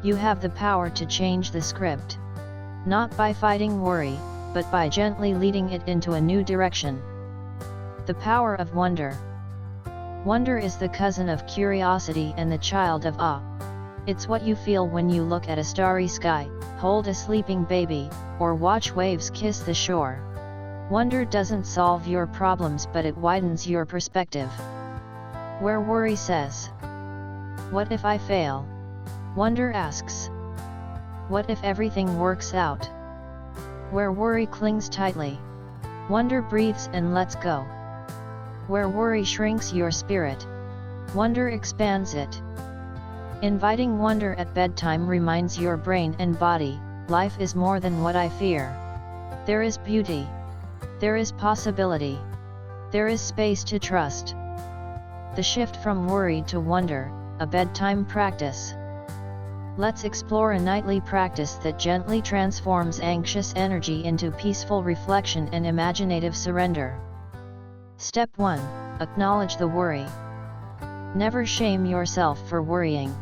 You have the power to change the script. Not by fighting worry, but by gently leading it into a new direction. The power of wonder. Wonder is the cousin of curiosity and the child of awe. It's what you feel when you look at a starry sky, hold a sleeping baby, or watch waves kiss the shore. Wonder doesn't solve your problems, but it widens your perspective. Where worry says, "What if I fail?" Wonder asks, "What if everything works out?" Where worry clings tightly, wonder breathes and lets go. Where worry shrinks your spirit, wonder expands it. Inviting wonder at bedtime reminds your brain and body, life is more than what I fear. There is beauty. There is possibility. There is space to trust. The shift from worry to wonder, a bedtime practice. Let's explore a nightly practice that gently transforms anxious energy into peaceful reflection and imaginative surrender. Step 1. Acknowledge the worry. Never shame yourself for worrying.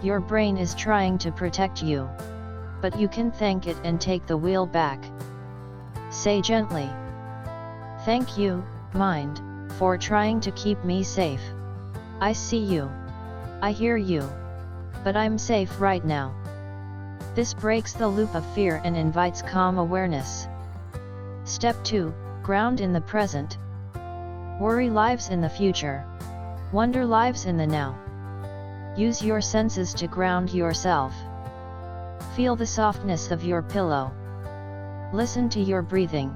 Your brain is trying to protect you. But you can thank it and take the wheel back. Say gently, "Thank you, mind, for trying to keep me safe. I see you. I hear you. But I'm safe right now." This breaks the loop of fear and invites calm awareness. Step 2. Ground in the present. Worry lives in the future. Wonder lives in the now. Use your senses to ground yourself. Feel the softness of your pillow. Listen to your breathing.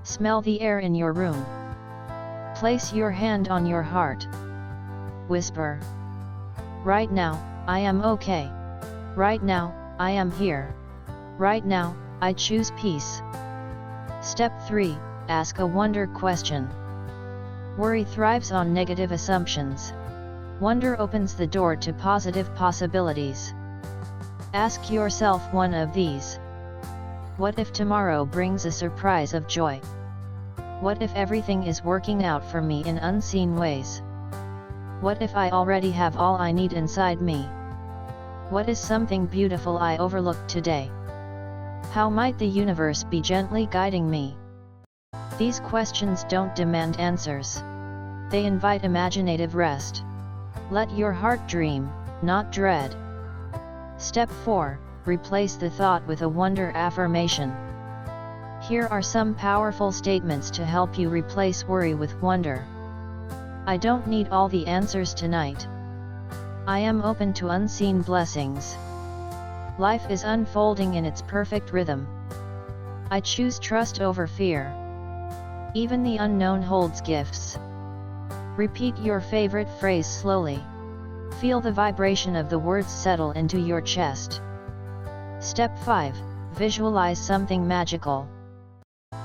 Smell the air in your room. Place your hand on your heart. Whisper, "Right now, I am okay. Right now, I am here. Right now, I choose peace." Step 3. Ask a wonder question. Worry thrives on negative assumptions. Wonder opens the door to positive possibilities. Ask yourself one of these. What if tomorrow brings a surprise of joy? What if everything is working out for me in unseen ways? What if I already have all I need inside me? What is something beautiful I overlooked today? How might the universe be gently guiding me? These questions don't demand answers. They invite imaginative rest. Let your heart dream, not dread. Step 4. Replace the thought with a wonder affirmation. Here are some powerful statements to help you replace worry with wonder. I don't need all the answers tonight. I am open to unseen blessings. Life is unfolding in its perfect rhythm. I choose trust over fear. Even the unknown holds gifts. Repeat your favorite phrase slowly. Feel the vibration of the words settle into your chest. Step 5. Visualize something magical.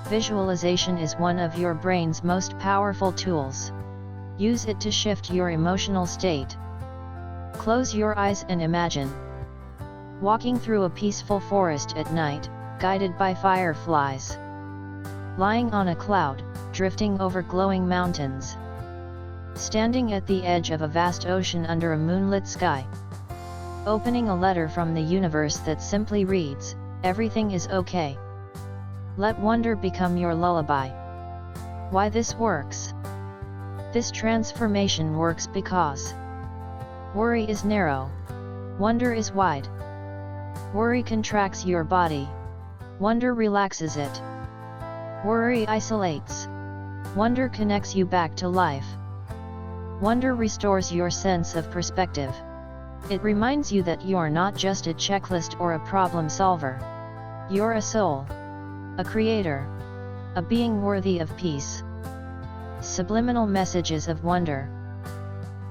Visualization is one of your brain's most powerful tools. Use it to shift your emotional state. Close your eyes and imagine walking through a peaceful forest at night, guided by fireflies. Lying on a cloud, drifting over glowing mountains. Standing at the edge of a vast ocean under a moonlit sky. Opening a letter from the universe that simply reads, "Everything is okay." Let wonder become your lullaby. Why this works? This transformation works because worry is narrow, wonder is wide. Worry contracts your body, wonder relaxes it. Worry isolates, wonder connects you back to life. Wonder restores your sense of perspective. It reminds you that you're not just a checklist or a problem solver. You're a soul, a creator, a being worthy of peace. Subliminal messages of wonder.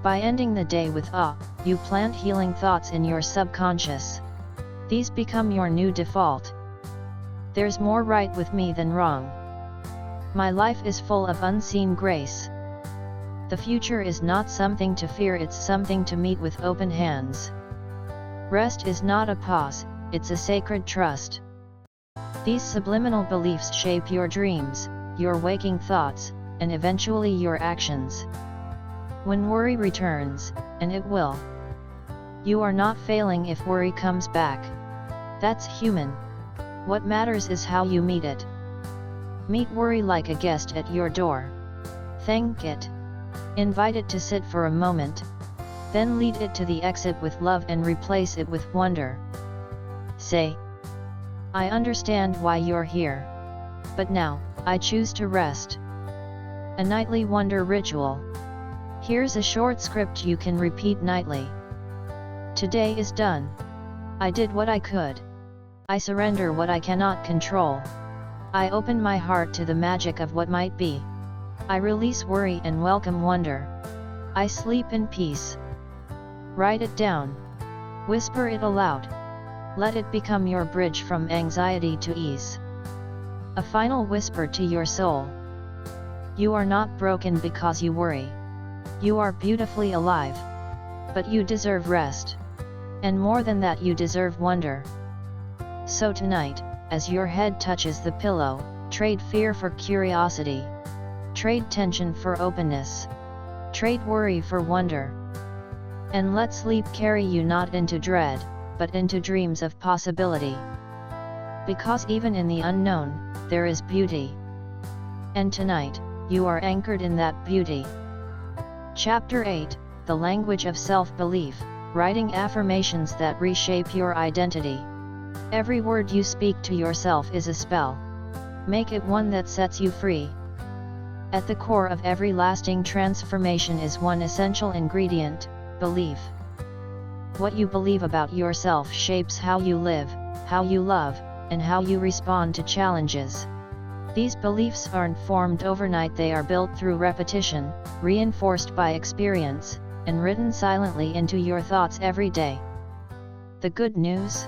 By ending the day with awe, you plant healing thoughts in your subconscious. These become your new default. There's more right with me than wrong. My life is full of unseen grace. The future is not something to fear, it's something to meet with open hands. Rest is not a pause, it's a sacred trust. These subliminal beliefs shape your dreams, your waking thoughts, and eventually your actions. When worry returns, and it will, you are not failing if worry comes back. That's human. What matters is how you meet it. Meet worry like a guest at your door. Thank it. Invite it to sit for a moment. Then lead it to the exit with love and replace it with wonder. Say, I understand why you're here. But now, I choose to rest. A nightly wonder ritual. Here's a short script you can repeat nightly. Today is done. I did what I could. I surrender what I cannot control. I open my heart to the magic of what might be. I release worry and welcome wonder. I sleep in peace. Write it down. Whisper it aloud. Let it become your bridge from anxiety to ease. A final whisper to your soul. You are not broken because you worry. You are beautifully alive. But you deserve rest. And more than that, you deserve wonder. So tonight, as your head touches the pillow, trade fear for curiosity. Trade tension for openness. Trade worry for wonder. And let sleep carry you not into dread, but into dreams of possibility. Because even in the unknown, there is beauty. And tonight, you are anchored in that beauty. Chapter 8, The Language of Self-Belief, Writing Affirmations that Reshape Your Identity. Every word you speak to yourself is a spell. Make it one that sets you free. At the core of every lasting transformation is one essential ingredient: belief. What you believe about yourself shapes how you live, how you love, and how you respond to challenges. These beliefs aren't formed overnight, they are built through repetition, reinforced by experience, and written silently into your thoughts every day. The good news?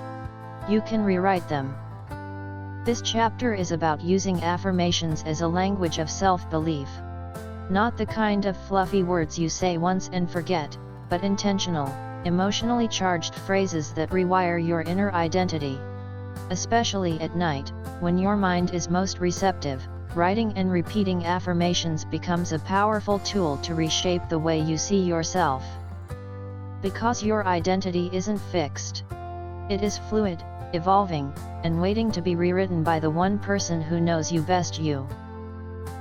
You can rewrite them. This chapter is about using affirmations as a language of self-belief. Not the kind of fluffy words you say once and forget, but intentional, emotionally charged phrases that rewire your inner identity. Especially at night, when your mind is most receptive, writing and repeating affirmations becomes a powerful tool to reshape the way you see yourself. Because your identity isn't fixed. It is fluid, evolving, and waiting to be rewritten by the one person who knows you best. You.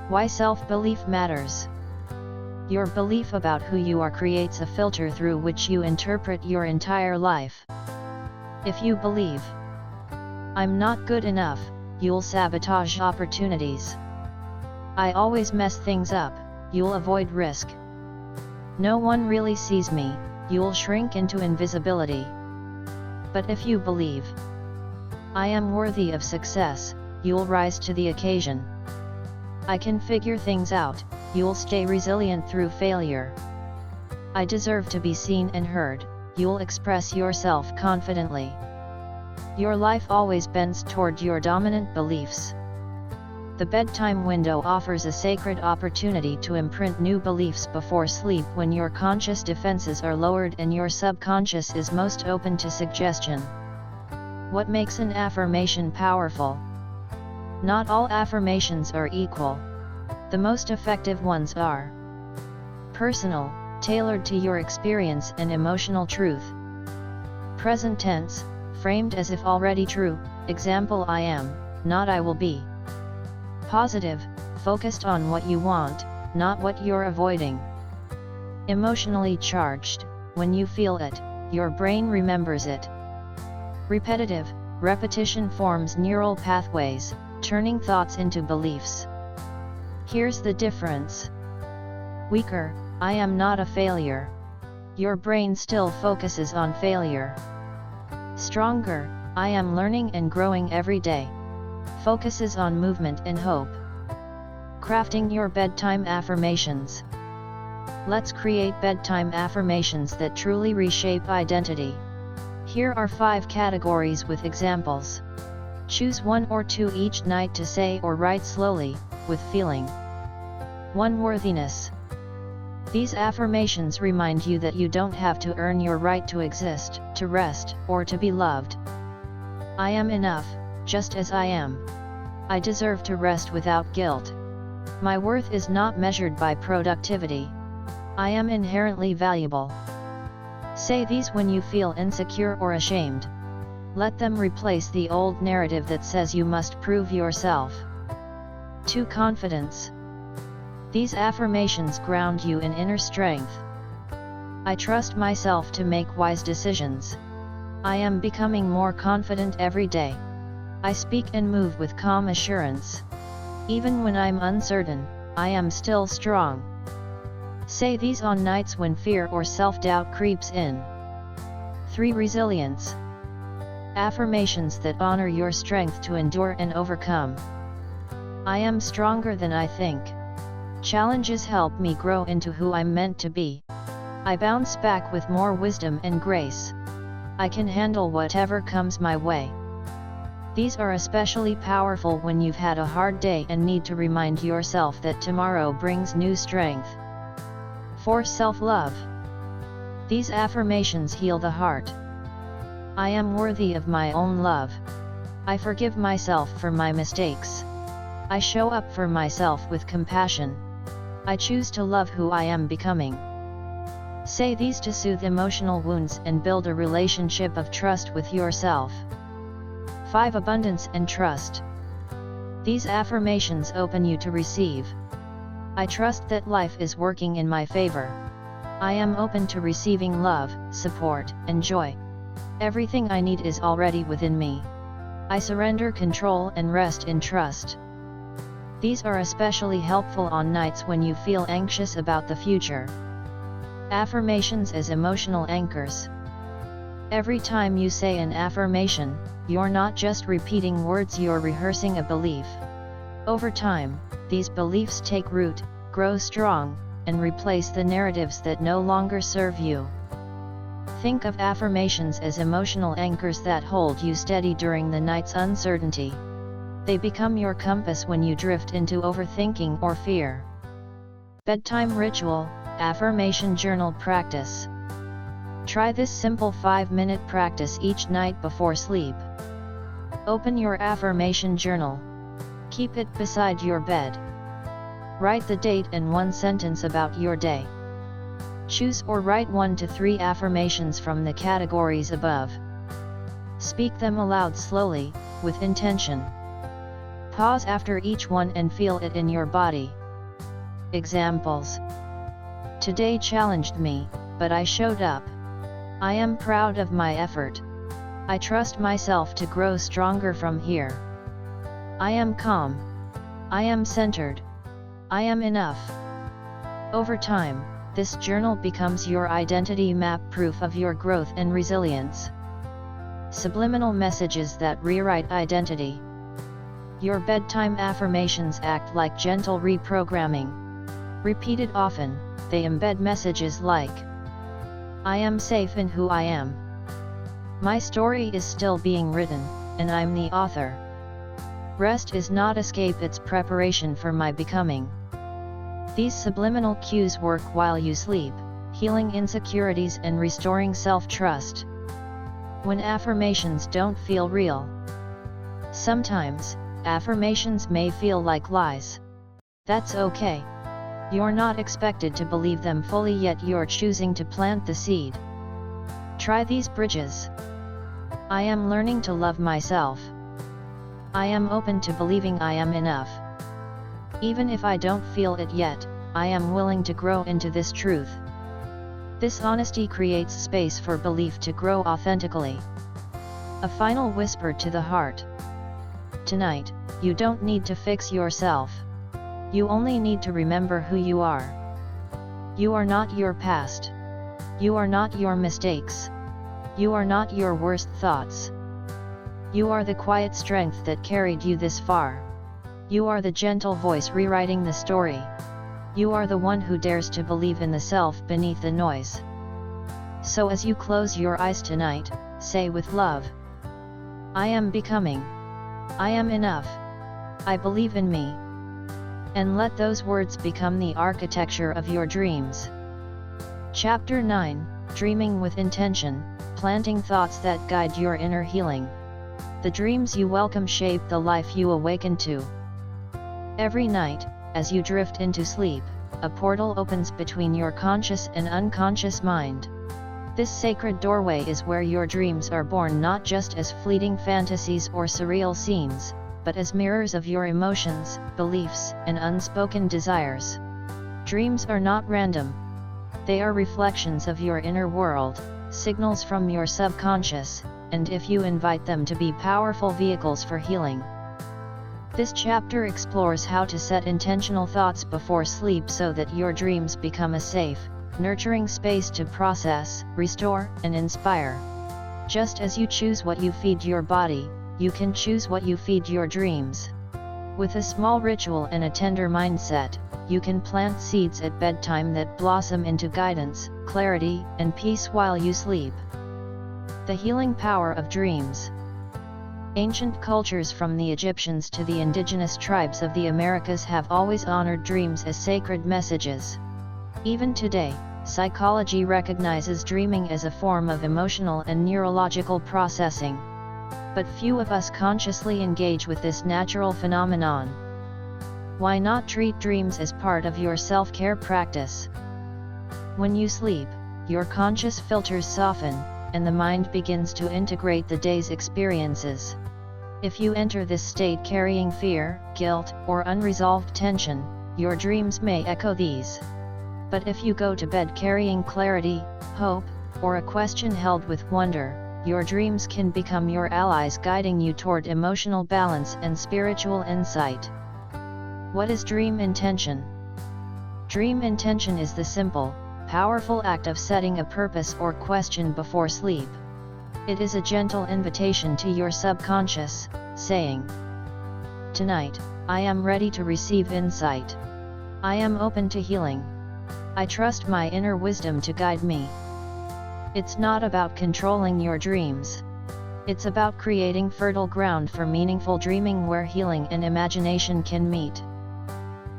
Why self-belief matters. Your belief about who you are creates a filter through which you interpret your entire life. If you believe, I'm not good enough, you'll sabotage opportunities. I always mess things up, you'll avoid risk. No one really sees me, you'll shrink into invisibility. But if you believe, I am worthy of success, you'll rise to the occasion. I can figure things out, you'll stay resilient through failure. I deserve to be seen and heard, you'll express yourself confidently. Your life always bends toward your dominant beliefs. The bedtime window offers a sacred opportunity to imprint new beliefs before sleep, when your conscious defenses are lowered and your subconscious is most open to suggestion. What makes an affirmation powerful? Not all affirmations are equal. The most effective ones are personal, tailored to your experience and emotional truth. Present tense, framed as if already true, example: I am, not I will be. Positive, focused on what you want, not what you're avoiding. Emotionally charged, when you feel it, your brain remembers it. Repetitive, repetition forms neural pathways, turning thoughts into beliefs. Here's the difference. Weaker, I am not a failure. Your brain still focuses on failure. Stronger, I am learning and growing every day. Focuses on movement and hope. Crafting your bedtime affirmations. Let's create bedtime affirmations that truly reshape identity. Here are 5 categories with examples. Choose 1 or 2 each night to say or write slowly, with feeling. 1. Worthiness. These affirmations remind you that you don't have to earn your right to exist, to rest, or to be loved. I am enough, just as I am. I deserve to rest without guilt. My worth is not measured by productivity. I am inherently valuable. Say these when you feel insecure or ashamed. Let them replace the old narrative that says you must prove yourself. 2. Confidence. These affirmations ground you in inner strength. I trust myself to make wise decisions. I am becoming more confident every day. I speak and move with calm assurance. Even when I'm uncertain, I am still strong. Say these on nights when fear or self-doubt creeps in. 3. Resilience. Affirmations that honor your strength to endure and overcome. I am stronger than I think. Challenges help me grow into who I'm meant to be. I bounce back with more wisdom and grace. I can handle whatever comes my way. These are especially powerful when you've had a hard day and need to remind yourself that tomorrow brings new strength. 4. Self-love. These affirmations heal the heart. I am worthy of my own love. I forgive myself for my mistakes. I show up for myself with compassion. I choose to love who I am becoming. Say these to soothe emotional wounds and build a relationship of trust with yourself. 5. Abundance and trust. These affirmations open you to receive. I trust that life is working in my favor. I am open to receiving love, support, and joy. Everything I need is already within me. I surrender control and rest in trust. These are especially helpful on nights when you feel anxious about the future. Affirmations as emotional anchors. Every time you say an affirmation, you're not just repeating words, you're rehearsing a belief. Over time, these beliefs take root, grow strong, and replace the narratives that no longer serve you. Think of affirmations as emotional anchors that hold you steady during the night's uncertainty. They become your compass when you drift into overthinking or fear. Bedtime ritual, affirmation journal practice. Try this simple 5-minute practice each night before sleep. Open your affirmation journal. Keep it beside your bed. Write the date and 1 sentence about your day. Choose or write 1 to 3 affirmations from the categories above. Speak them aloud slowly, with intention. Pause after each one and feel it in your body. Examples. Today challenged me, but I showed up. I am proud of my effort. I trust myself to grow stronger from here. I am calm. I am centered. I am enough. Over time, this journal becomes your identity map, proof of your growth and resilience. Subliminal messages that rewrite identity. Your bedtime affirmations act like gentle reprogramming. Repeated often, they embed messages like, I am safe in who I am. My story is still being written, and I'm the author. Rest is not escape, it's preparation for my becoming. These subliminal cues work while you sleep, healing insecurities and restoring self-trust. When affirmations don't feel real. Sometimes, affirmations may feel like lies. That's okay. You're not expected to believe them fully, yet you're choosing to plant the seed. Try these bridges. I am learning to love myself. I am open to believing I am enough. Even if I don't feel it yet, I am willing to grow into this truth. This honesty creates space for belief to grow authentically. A final whisper to the heart. Tonight, you don't need to fix yourself. You only need to remember who you are. You are not your past. You are not your mistakes. You are not your worst thoughts. You are the quiet strength that carried you this far. You are the gentle voice rewriting the story. You are the one who dares to believe in the self beneath the noise. So as you close your eyes tonight, say with love, I am becoming. I am enough. I believe in me. And let those words become the architecture of your dreams. Chapter 9, Dreaming with Intention, Planting Thoughts that Guide Your Inner Healing. The dreams you welcome shape the life you awaken to. Every night, as you drift into sleep, a portal opens between your conscious and unconscious mind. This sacred doorway is where your dreams are born, not just as fleeting fantasies or surreal scenes, but as mirrors of your emotions, beliefs, and unspoken desires. Dreams are not random. They are reflections of your inner world, signals from your subconscious, and if you invite them to be powerful vehicles for healing. This chapter explores how to set intentional thoughts before sleep so that your dreams become a safe, nurturing space to process, restore, and inspire. Just as you choose what you feed your body, you can choose what you feed your dreams. With a small ritual and a tender mindset, you can plant seeds at bedtime that blossom into guidance, clarity, and peace while you sleep. The healing power of dreams. Ancient cultures from the Egyptians to the indigenous tribes of the Americas have always honored dreams as sacred messages. Even today, psychology recognizes dreaming as a form of emotional and neurological processing. But few of us consciously engage with this natural phenomenon. Why not treat dreams as part of your self-care practice? When you sleep, your conscious filters soften, and the mind begins to integrate the day's experiences. If you enter this state carrying fear, guilt, or unresolved tension, your dreams may echo these. But if you go to bed carrying clarity, hope, or a question held with wonder, your dreams can become your allies, guiding you toward emotional balance and spiritual insight. What is dream intention? Dream intention is the simple, powerful act of setting a purpose or question before sleep. It is a gentle invitation to your subconscious, saying, Tonight, I am ready to receive insight. I am open to healing. I trust my inner wisdom to guide me. It's not about controlling your dreams. It's about creating fertile ground for meaningful dreaming where healing and imagination can meet.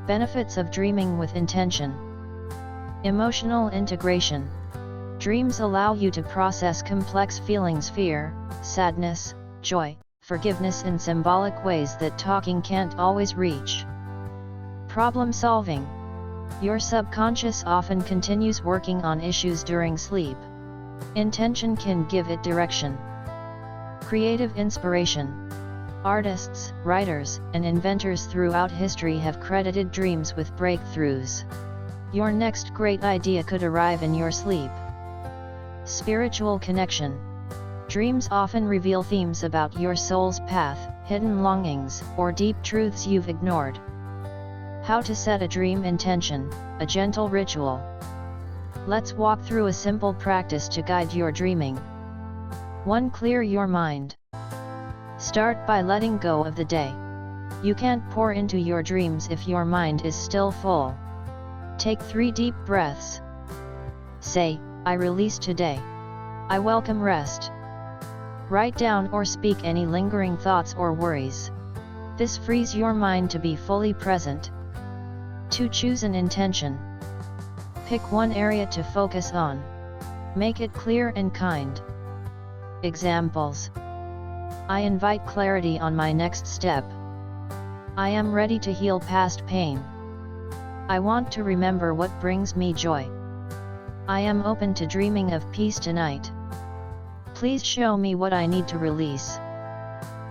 Benefits of dreaming with intention. Emotional integration. Dreams allow you to process complex feelings: fear, sadness, joy, forgiveness in symbolic ways that talking can't always reach. Problem solving. Your subconscious often continues working on issues during sleep. Intention can give it direction. Creative inspiration. Artists, writers, and inventors throughout history have credited dreams with breakthroughs. Your next great idea could arrive in your sleep. Spiritual connection. Dreams often reveal themes about your soul's path, hidden longings, or deep truths you've ignored. How to set a dream intention, a gentle ritual. Let's walk through a simple practice to guide your dreaming. 1. Clear your mind. Start by letting go of the day. You can't pour into your dreams if your mind is still full. Take 3 deep breaths. Say, I release today. I welcome rest. Write down or speak any lingering thoughts or worries. This frees your mind to be fully present. 2. Choose an intention. Pick one area to focus on. Make it clear and kind. Examples. I invite clarity on my next step. I am ready to heal past pain. I want to remember what brings me joy. I am open to dreaming of peace tonight. Please show me what I need to release.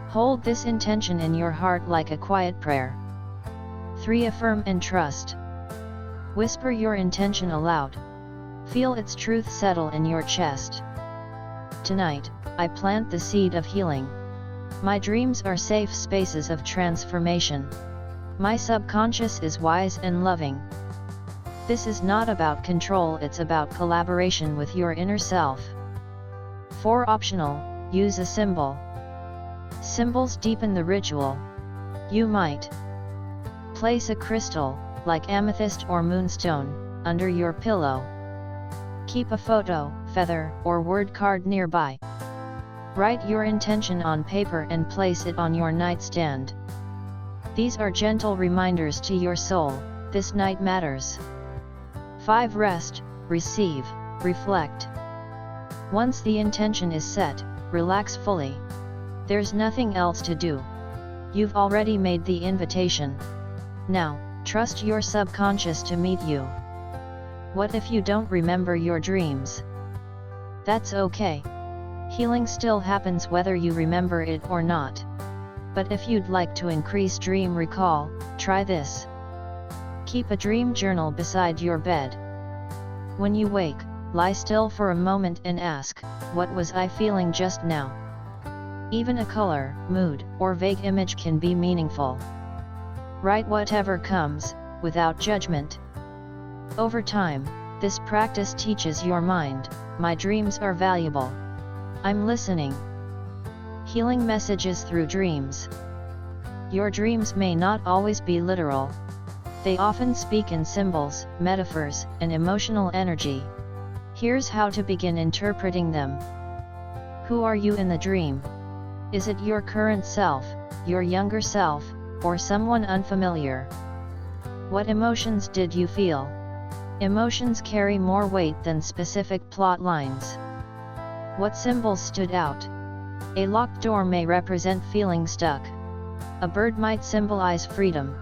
Hold this intention in your heart like a quiet prayer. 3. Affirm and trust. Whisper your intention aloud. Feel its truth settle in your chest. Tonight, I plant the seed of healing. My dreams are safe spaces of transformation. My subconscious is wise and loving. This is not about control, it's about collaboration with your inner self. 4. Optional, use a symbol. Symbols deepen the ritual. You might place a crystal, like amethyst or moonstone, under your pillow. Keep a photo, feather, or word card nearby. Write your intention on paper and place it on your nightstand. These are gentle reminders to your soul, this night matters. 5. Rest, receive, reflect. Once the intention is set, relax fully. There's nothing else to do. You've already made the invitation. Now, trust your subconscious to meet you. What if you don't remember your dreams? That's okay. Healing still happens whether you remember it or not. But if you'd like to increase dream recall, try this. Keep a dream journal beside your bed. When you wake, lie still for a moment and ask, what was I feeling just now? Even a color, mood, or vague image can be meaningful. Write whatever comes, without judgment. Over time, this practice teaches your mind, my dreams are valuable. I'm listening. Healing messages through dreams. Your dreams may not always be literal. They often speak in symbols, metaphors, and emotional energy. Here's how to begin interpreting them. Who are you in the dream? Is it your current self, your younger self, or someone unfamiliar? What emotions did you feel? Emotions carry more weight than specific plot lines. What symbols stood out? A locked door may represent feeling stuck. A bird might symbolize freedom.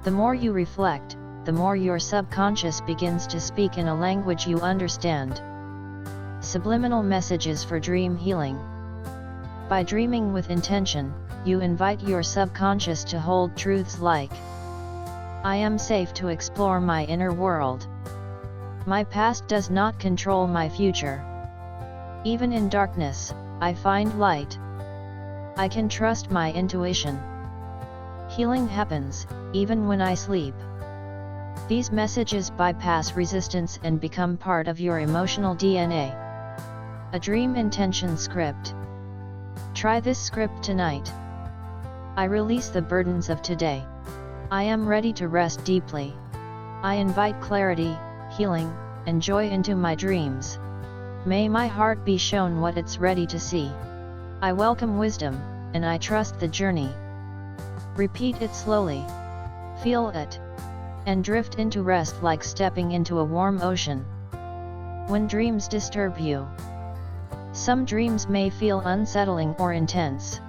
The more you reflect, the more your subconscious begins to speak in a language you understand. Subliminal messages for dream healing. By dreaming with intention, you invite your subconscious to hold truths like, I am safe to explore my inner world. My past does not control my future. Even in darkness, I find light. I can trust my intuition. Healing happens, even when I sleep. These messages bypass resistance and become part of your emotional DNA. A dream intention script. Try this script tonight. I release the burdens of today. I am ready to rest deeply. I invite clarity, healing, and joy into my dreams. May my heart be shown what it's ready to see. I welcome wisdom, and I trust the journey. Repeat it slowly. Feel it. And drift into rest like stepping into a warm ocean. When dreams disturb you. Some dreams may feel unsettling or intense.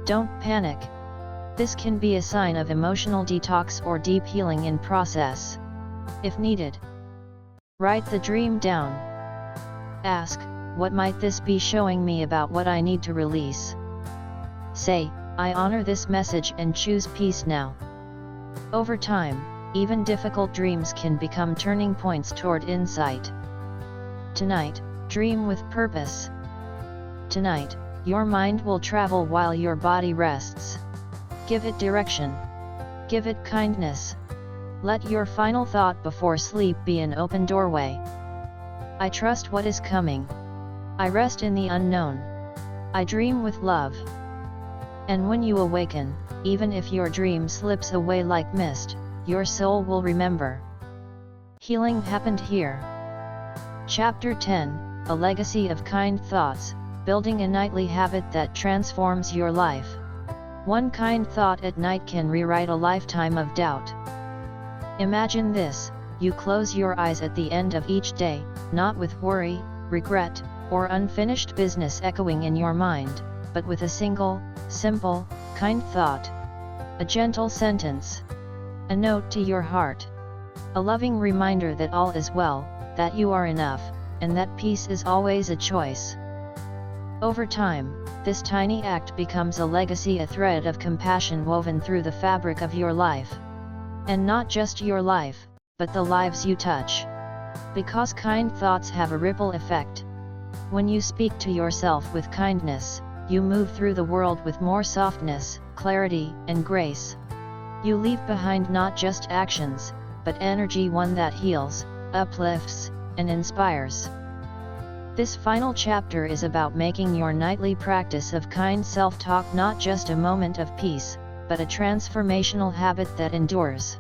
Don't panic. This can be a sign of emotional detox or deep healing in process. If needed, write the dream down. Ask, what might this be showing me about what I need to release? Say, I honor this message and choose peace now. Over time, even difficult dreams can become turning points toward insight. Tonight, dream with purpose. Tonight, your mind will travel while your body rests. Give it direction. Give it kindness. Let your final thought before sleep be an open doorway. I trust what is coming. I rest in the unknown. I dream with love. And when you awaken, even if your dream slips away like mist, your soul will remember. Healing happened here. Chapter 10, A Legacy of Kind Thoughts, Building a Nightly Habit That Transforms Your Life. One kind thought at night can rewrite a lifetime of doubt. Imagine this, you close your eyes at the end of each day, not with worry, regret, or unfinished business echoing in your mind, but with a single, simple, kind thought. A gentle sentence. A note to your heart. A loving reminder that all is well, that you are enough, and that peace is always a choice. Over time, this tiny act becomes a legacy, a thread of compassion woven through the fabric of your life. And not just your life, but the lives you touch. Because kind thoughts have a ripple effect. When you speak to yourself with kindness, you move through the world with more softness, clarity, and grace. You leave behind not just actions, but energy, one that heals, uplifts, and inspires. This final chapter is about making your nightly practice of kind self-talk not just a moment of peace, but a transformational habit that endures.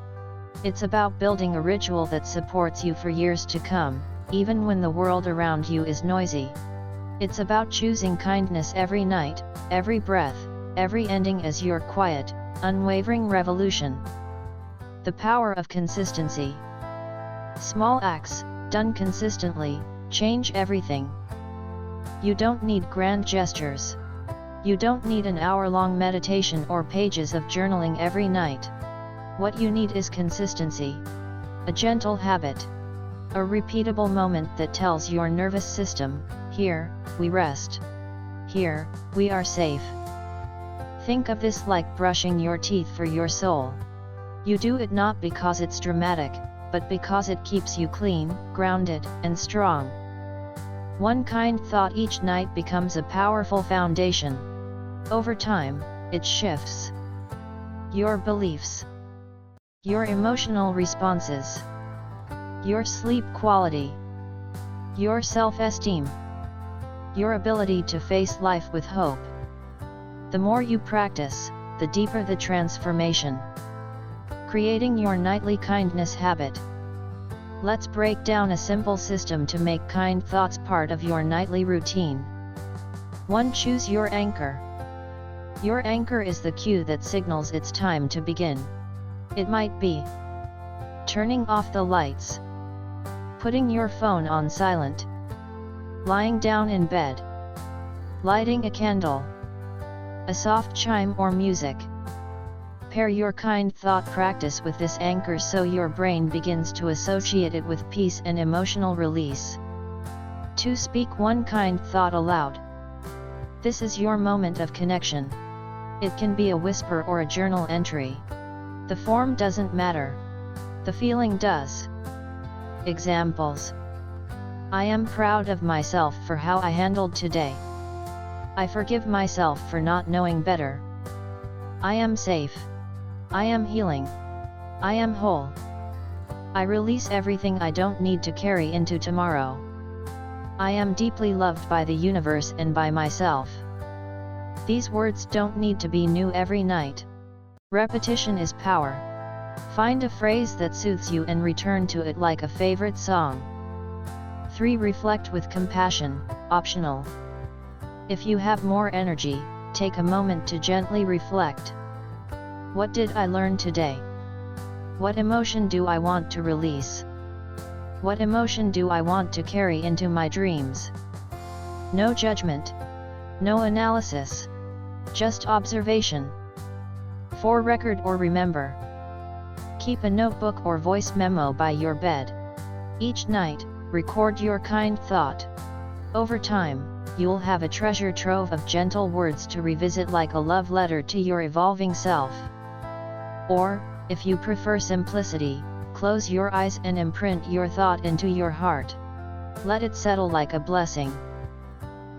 It's about building a ritual that supports you for years to come, even when the world around you is noisy. It's about choosing kindness every night, every breath, every ending as your quiet, unwavering revolution. The power of consistency. Small acts, done consistently, change everything. You don't need grand gestures. You don't need an hour-long meditation or pages of journaling every night. What you need is consistency. A gentle habit. A repeatable moment that tells your nervous system, here, we rest. Here, we are safe. Think of this like brushing your teeth for your soul. You do it not because it's dramatic, but because it keeps you clean, grounded, and strong. One kind thought each night becomes a powerful foundation. Over time, it shifts your beliefs, your emotional responses, your sleep quality, your self-esteem, your ability to face life with hope. The more you practice, the deeper the transformation. Creating your nightly kindness habit. Let's break down a simple system to make kind thoughts part of your nightly routine. 1. Choose your anchor. Your anchor is the cue that signals it's time to begin. It might be turning off the lights, putting your phone on silent, lying down in bed, lighting a candle, a soft chime or music. Pair your kind thought practice with this anchor so your brain begins to associate it with peace and emotional release. 2. Speak one kind thought aloud. This is your moment of connection. It can be a whisper or a journal entry. The form doesn't matter. The feeling does. Examples. I am proud of myself for how I handled today. I forgive myself for not knowing better. I am safe. I am healing. I am whole. I release everything I don't need to carry into tomorrow. I am deeply loved by the universe and by myself. These words don't need to be new every night. Repetition is power. Find a phrase that soothes you and return to it like a favorite song. 3. Reflect with compassion, optional. If you have more energy, take a moment to gently reflect. What did I learn today? What emotion do I want to release? What emotion do I want to carry into my dreams? No judgment. No analysis. Just observation. 4. Record or remember. Keep a notebook or voice memo by your bed. Each night, record your kind thought. Over time, you'll have a treasure trove of gentle words to revisit like a love letter to your evolving self. Or, if you prefer simplicity, close your eyes and imprint your thought into your heart. Let it settle like a blessing.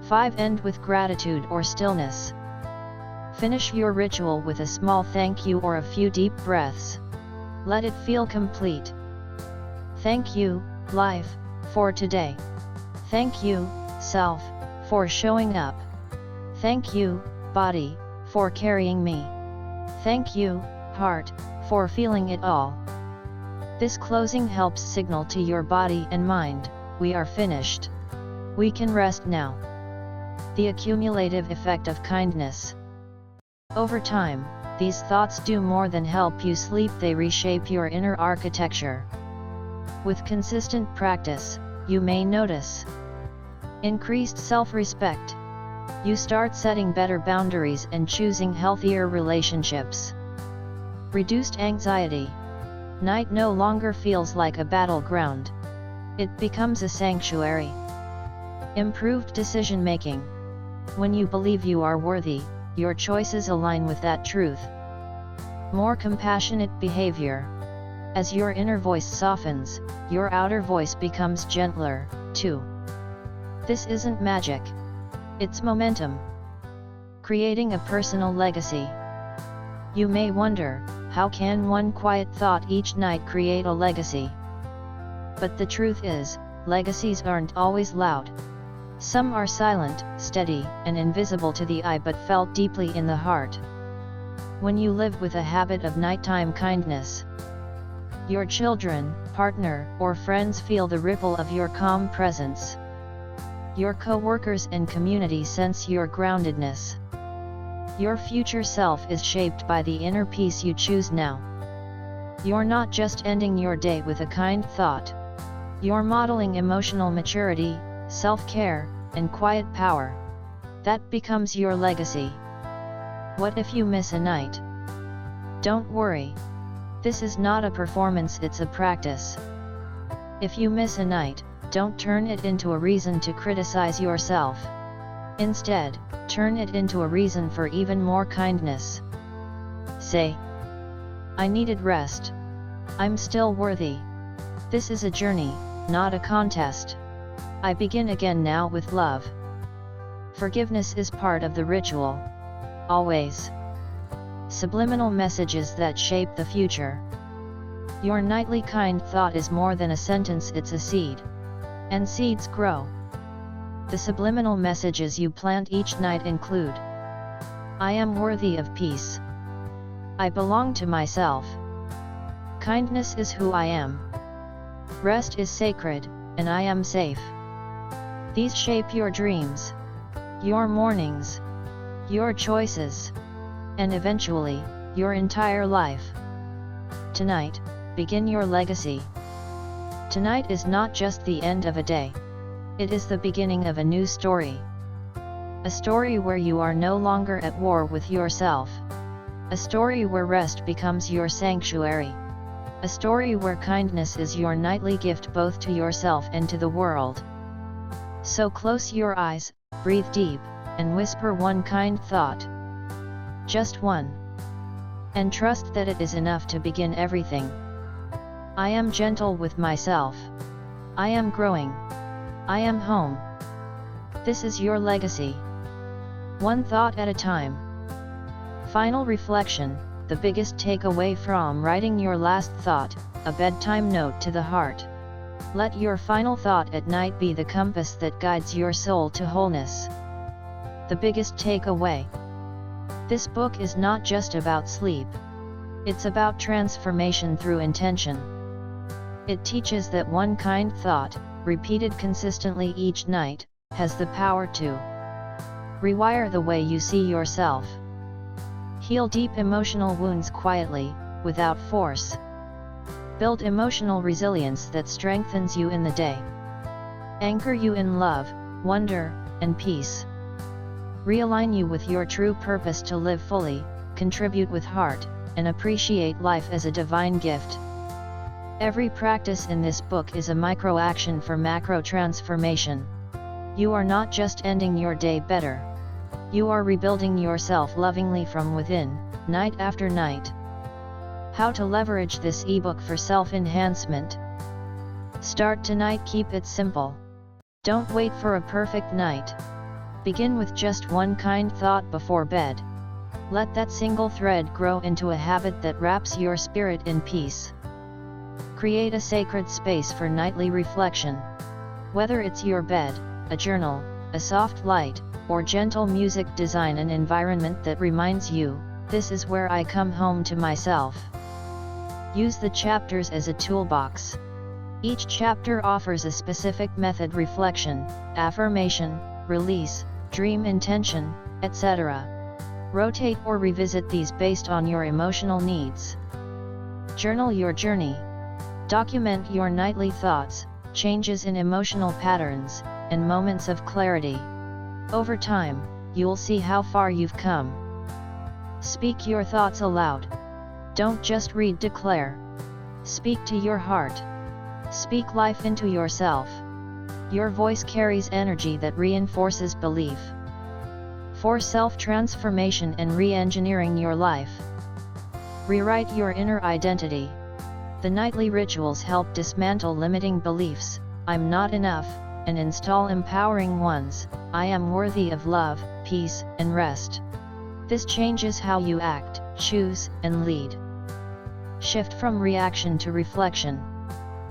5. End with gratitude or stillness. Finish your ritual with a small thank you or a few deep breaths. Let it feel complete. Thank you, life, for today. Thank you, self, for showing up. Thank you, body, for carrying me. Thank you, heart, for feeling it all. This closing helps signal to your body and mind, we are finished. We can rest now. The accumulative effect of kindness. Over time, these thoughts do more than help you sleep, they reshape your inner architecture. With consistent practice, you may notice increased self-respect. You start setting better boundaries and choosing healthier relationships. Reduced anxiety. Night no longer feels like a battleground. It becomes a sanctuary. Improved decision-making. When you believe you are worthy, your choices align with that truth. More compassionate behavior. As your inner voice softens, your outer voice becomes gentler, too. This isn't magic. It's momentum. Creating a personal legacy. You may wonder, how can one quiet thought each night create a legacy? But the truth is, legacies aren't always loud. Some are silent, steady, and invisible to the eye but felt deeply in the heart. When you live with a habit of nighttime kindness, your children, partner, or friends feel the ripple of your calm presence. Your co-workers and community sense your groundedness. Your future self is shaped by the inner peace you choose now. You're not just ending your day with a kind thought. You're modeling emotional maturity, self-care, and quiet power. That becomes your legacy. What if you miss a night? Don't worry. This is not a performance, it's a practice. If you miss a night, don't turn it into a reason to criticize yourself. Instead, turn it into a reason for even more kindness. Say, I needed rest. I'm still worthy. This is a journey, not a contest. I begin again now with love. Forgiveness is part of the ritual. Always. Subliminal messages that shape the future. Your nightly kind thought is more than a sentence, it's a seed. And seeds grow. The subliminal messages you plant each night include: I am worthy of peace. I belong to myself. Kindness is who I am. Rest is sacred, and I am safe. These shape your dreams, your mornings, your choices, and eventually, your entire life. Tonight, begin your legacy. Tonight is not just the end of a day. It is the beginning of a new story. A story where you are no longer at war with yourself. A story where rest becomes your sanctuary. A story where kindness is your nightly gift both to yourself and to the world. So close your eyes, breathe deep, and whisper one kind thought. Just one. And trust that it is enough to begin everything. I am gentle with myself. I am growing. I am home. This is your legacy. One thought at a time. Final reflection, the biggest takeaway from writing your last thought, a bedtime note to the heart. Let your final thought at night be the compass that guides your soul to wholeness. The biggest takeaway. This book is not just about sleep. It's about transformation through intention. It teaches that one kind thought, repeated consistently each night, has the power to rewire the way you see yourself. Heal deep emotional wounds quietly, without force. Build emotional resilience that strengthens you in the day. Anchor you in love, wonder, and peace. Realign you with your true purpose to live fully, contribute with heart, and appreciate life as a divine gift. Every practice in this book is a micro-action for macro transformation. You are not just ending your day better. You are rebuilding yourself lovingly from within, night after night. How to leverage this ebook for self-enhancement? Start tonight, keep it simple. Don't wait for a perfect night. Begin with just one kind thought before bed. Let that single thread grow into a habit that wraps your spirit in peace. Create a sacred space for nightly reflection. Whether it's your bed, a journal, a soft light, or gentle music, design an environment that reminds you, this is where I come home to myself. Use the chapters as a toolbox. Each chapter offers a specific method: reflection, affirmation, release, dream intention, etc. Rotate or revisit these based on your emotional needs. Journal your journey. Document your nightly thoughts, changes in emotional patterns, and moments of clarity. Over time, you'll see how far you've come. Speak your thoughts aloud. Don't just read, declare. Speak to your heart. Speak life into yourself. Your voice carries energy that reinforces belief. For self-transformation and re-engineering your life. Rewrite your inner identity. The nightly rituals help dismantle limiting beliefs, I'm not enough, and install empowering ones, I am worthy of love, peace, and rest. This changes how you act, choose, and lead. Shift from reaction to reflection.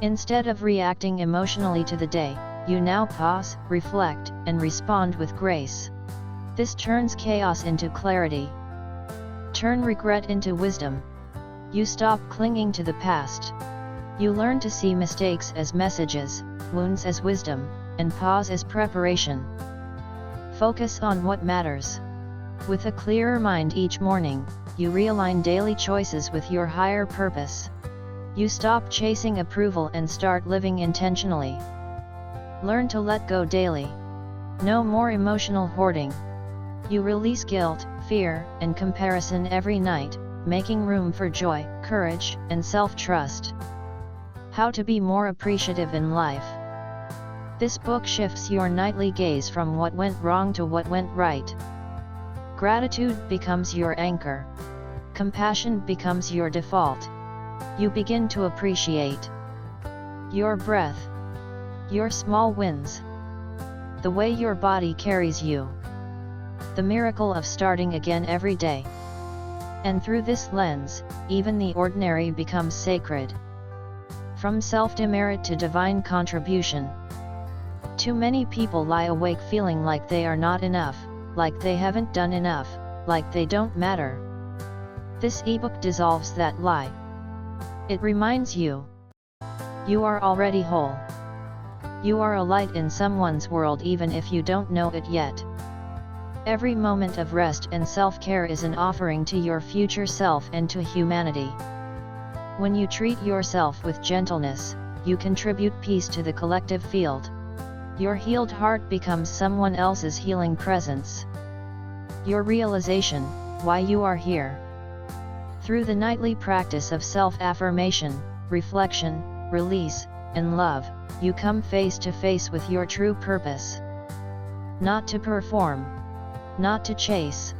Instead of reacting emotionally to the day, you now pause, reflect, and respond with grace. This turns chaos into clarity. Turn regret into wisdom. You stop clinging to the past. You learn to see mistakes as messages, wounds as wisdom, and pause as preparation. Focus on what matters. With a clearer mind each morning, you realign daily choices with your higher purpose. You stop chasing approval and start living intentionally. Learn to let go daily. No more emotional hoarding. You release guilt, fear, and comparison every night, making room for joy, courage, and self-trust. How to be more appreciative in life. This book shifts your nightly gaze from what went wrong to what went right. Gratitude becomes your anchor. Compassion becomes your default. You begin to appreciate your breath, your small wins, the way your body carries you, the miracle of starting again every day. And through this lens, even the ordinary becomes sacred. From self-demerit to divine contribution. Too many people lie awake feeling like they are not enough, like they haven't done enough, like they don't matter. This ebook dissolves that lie. It reminds you, you are already whole. You are a light in someone's world even if you don't know it yet. Every moment of rest and self-care is an offering to your future self and to humanity. When you treat yourself with gentleness, you contribute peace to the collective field. Your healed heart becomes someone else's healing presence. Your realization, why you are here. Through the nightly practice of self-affirmation, reflection, release, and love, you come face to face with your true purpose. Not to perform. Not to chase.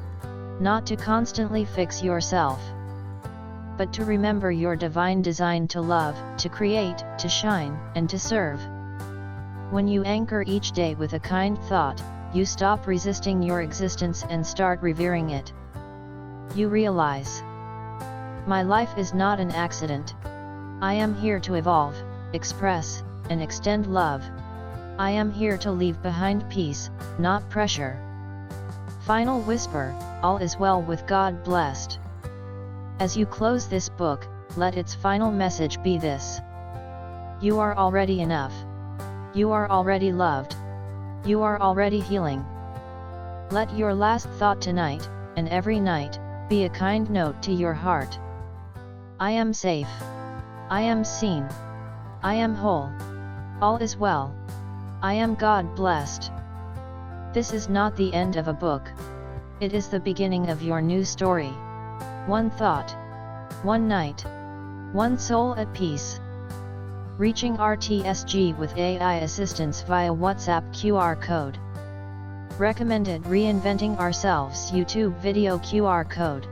Not to constantly fix yourself. But to remember your divine design to love, to create, to shine, and to serve. When you anchor each day with a kind thought, you stop resisting your existence and start revering it. You realize, my life is not an accident. I am here to evolve, express, and extend love. I am here to leave behind peace, not pressure. Final whisper, all is well with God blessed. As you close this book, let its final message be this. You are already enough. You are already loved. You are already healing. Let your last thought tonight, and every night, be a kind note to your heart. I am safe. I am seen. I am whole. All is well. I am God blessed. This is not the end of a book. It is the beginning of your new story. One thought. One night. One soul at peace. Reaching RTSG with AI assistance via WhatsApp QR code. Recommended Reinventing Ourselves YouTube video QR code.